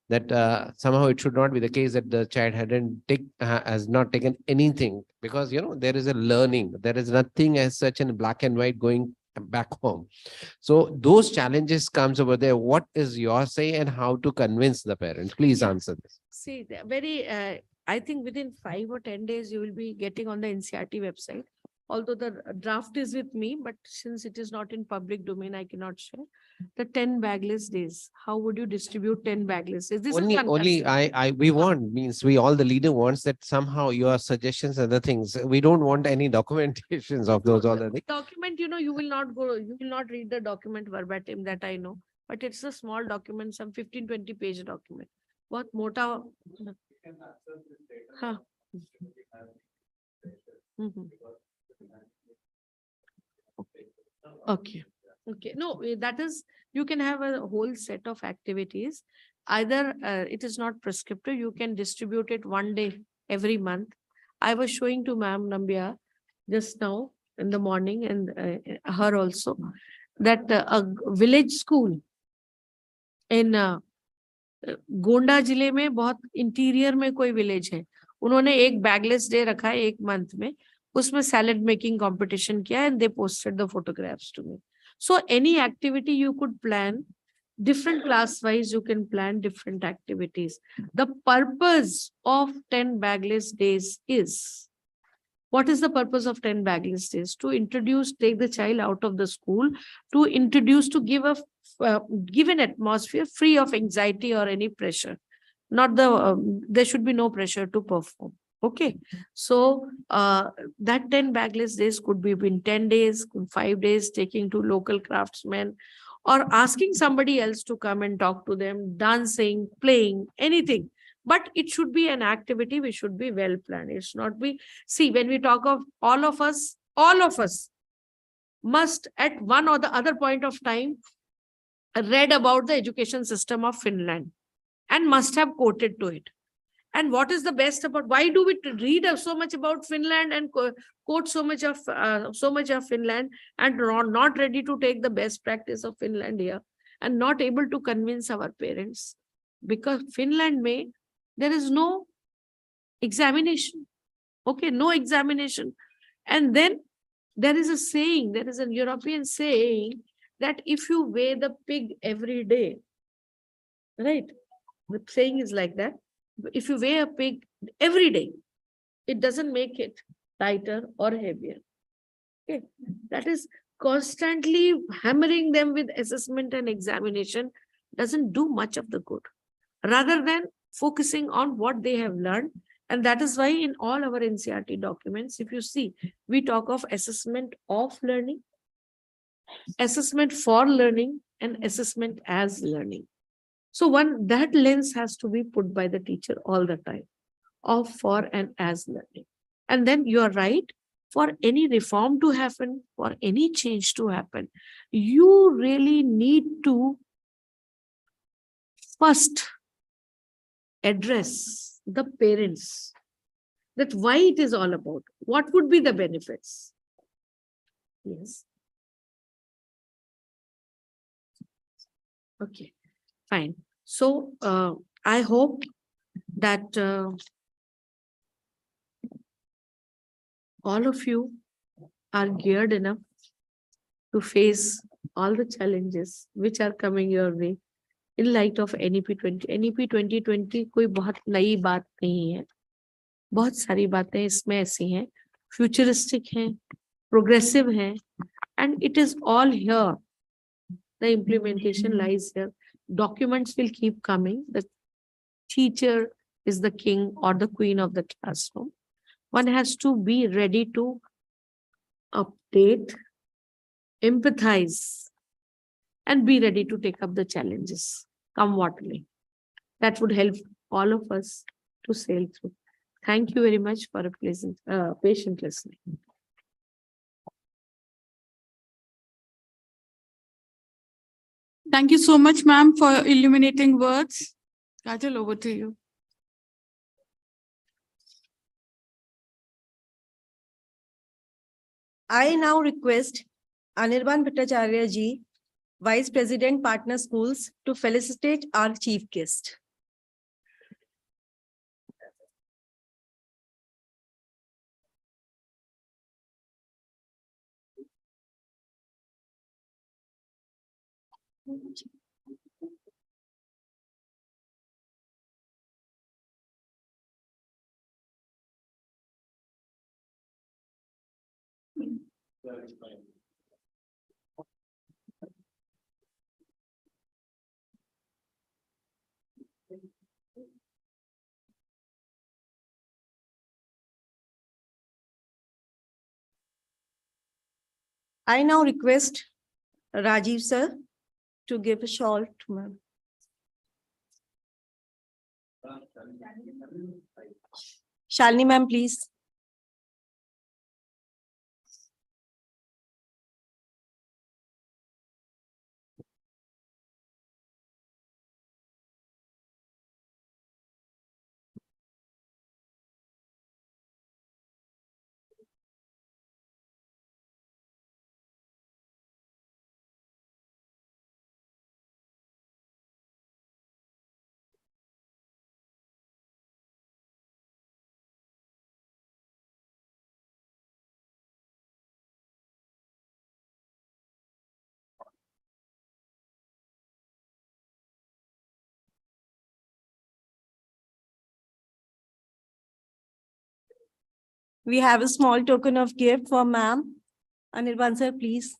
Speaker 10: That somehow it should not be the case that the child has not taken anything, because there is a learning. There is nothing as such in black and white going back home. So those challenges comes over there. What is your say and how to convince the parents? Please answer this.
Speaker 8: See, I think within 5 or 10 days, you will be getting on the NCERT website. Although the draft is with me, but since it is not in public domain, I cannot share. The 10 bagless days. How would you distribute 10 bagless days? This
Speaker 10: Only we want, means we all the leader wants that somehow your suggestions and the things. We don't want any documentations of those all the things.
Speaker 8: Document, you will not read the document verbatim, that I know. But it's a small document, some 15-20 page document. What mota? Huh. Okay. No, that is, you can have a whole set of activities. Either it is not prescriptive, you can distribute it one day every month. I was showing to Ma'am Nambia just now in the morning, and her also, that a village school in Gonda जिले में, बहुत interior में कोई village है, उन्होंने एक bagless day रखा है 1 मंथ में, उसमें सैलेड मेकिंग कंपटीशन किया, and they posted the photographs to me. So any activity you could plan, different class wise, you can plan different activities. The purpose of 10 bagless days is, what is the purpose of 10 bagless days? To introduce, take the child out of the school, to introduce, to give an atmosphere free of anxiety or any pressure. Not there should be no pressure to perform. Okay. So that 10 bagless days could be in 10 days, 5 days, taking to local craftsmen, or asking somebody else to come and talk to them, dancing, playing, anything. But it should be an activity which should be well planned. It should not be, see, when we talk of all of us must at one or the other point of time read about the education system of Finland and must have quoted to it. And what is the best about, why do we read so much about Finland and quote so much of Finland, and not ready to take the best practice of Finland here, and not able to convince our parents? Because Finland there is no examination. Okay, no examination. And then there is a saying, there is a European saying that if you weigh the pig every day, right? The saying is like that. If you weigh a pig every day, it doesn't make it lighter or heavier. Okay, that is constantly hammering them with assessment and examination doesn't do much of the good, rather than focusing on what they have learned. And that is why in all our NCERT documents, if you see, we talk of assessment of learning, assessment for learning, and assessment as learning. So that lens has to be put by the teacher all the time, of, for, and as learning. And then you are right, for any reform to happen, for any change to happen, you really need to first address the parents, that why it is all about, what would be the benefits. Yes. Okay, fine. So I hope that all of you are geared enough to face all the challenges which are coming your way in light of NEP 20. NEP 2020 कोई बहुत नई बात नहीं है, बहुत सारी बातें इसमें ऐसी हैं, फ्यूचरिस्टिक हैं, प्रोग्रेसिव हैं, and it is all here. The implementation lies here. Documents will keep coming. The teacher is the king or the queen of the classroom. One has to be ready to update, empathize, and be ready to take up the challenges, come what may. That would help all of us to sail through. Thank you very much for a pleasant, patient listening.
Speaker 2: Thank you so much, ma'am, for illuminating words. Kajal, over to you.
Speaker 3: I now request Anirban Bhattacharya ji, Vice President, Partner Schools, to felicitate our chief guest. I now request Rajiv sir to give a shawl to ma'am. Shalini ma'am, please. We have a small token of gift for ma'am. Anirban sir, please.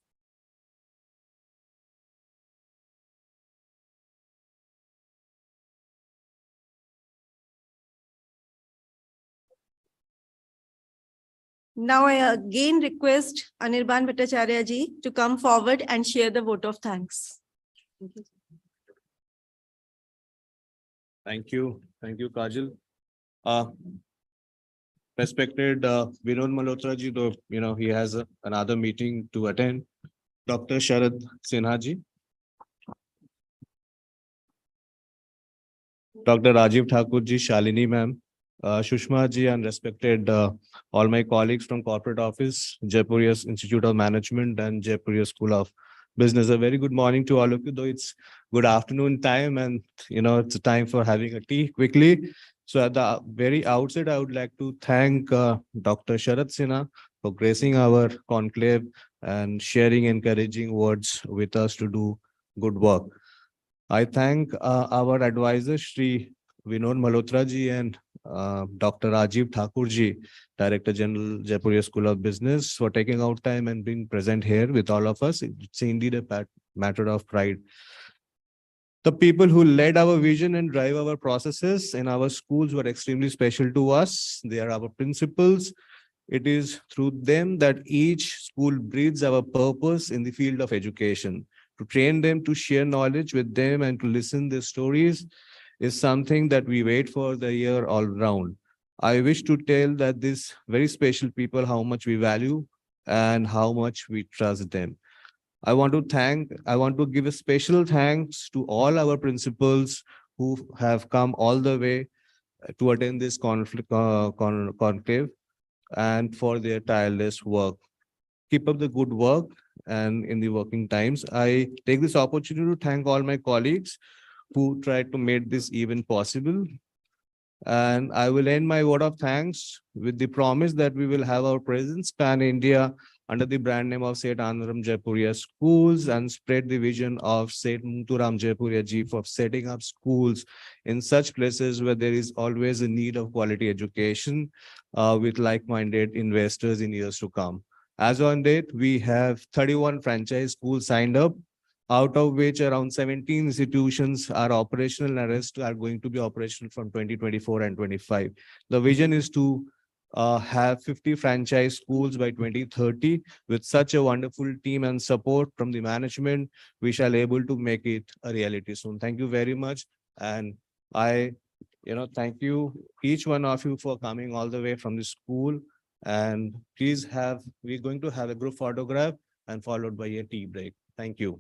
Speaker 3: Now I again request Anirban Bhattacharya ji to come forward and share the vote of thanks.
Speaker 5: Thank you. Thank you, Kajal. Respected Vinod Malhotra ji, though, he has another meeting to attend. Dr. Sharad Sinha ji. Dr. Rajiv Thakur ji, Shalini ma'am, Shushma ji, and respected all my colleagues from corporate office, Jaipuria Institute of Management and Jaipuria School of Business. A very good morning to all of you, though it's good afternoon time and it's a time for having a tea quickly. So at the very outset, I would like to thank Dr. Sharad Sinha for gracing our conclave and sharing encouraging words with us to do good work. I thank our advisors, Shri Vinod Malhotra ji and Dr. Rajiv Thakur ji, Director General, Jaipuria School of Business, for taking out time and being present here with all of us. It's indeed a matter of pride. The people who led our vision and drive our processes in our schools were extremely special to us. They are our principals. It is through them that each school breathes our purpose in the field of education. To train them, to share knowledge with them, and to listen their stories is something that we wait for the year all round. I wish to tell that these very special people, how much we value and how much we trust them. I want to give a special thanks to all our principals who have come all the way to attend this conclave and for their tireless work. Keep up the good work and in the working times. I take this opportunity to thank all my colleagues who tried to make this event possible. And I will end my word of thanks with the promise that we will have our presence pan India under the brand name of Seth Anandram Jaipuria Schools and spread the vision of Seth Munturam Jaipuria Ji of setting up schools in such places where there is always a need of quality education with like-minded investors in years to come. As on date, we have 31 franchise schools signed up, out of which around 17 institutions are operational and the rest are going to be operational from 2024 and 25. The vision is to have 50 franchise schools by 2030. With such a wonderful team and support from the management, we shall able to make it a reality soon. Thank you very much. And I, thank you, each one of you for coming all the way from the school. And please we're going to have a group photograph and followed by a tea break. Thank you.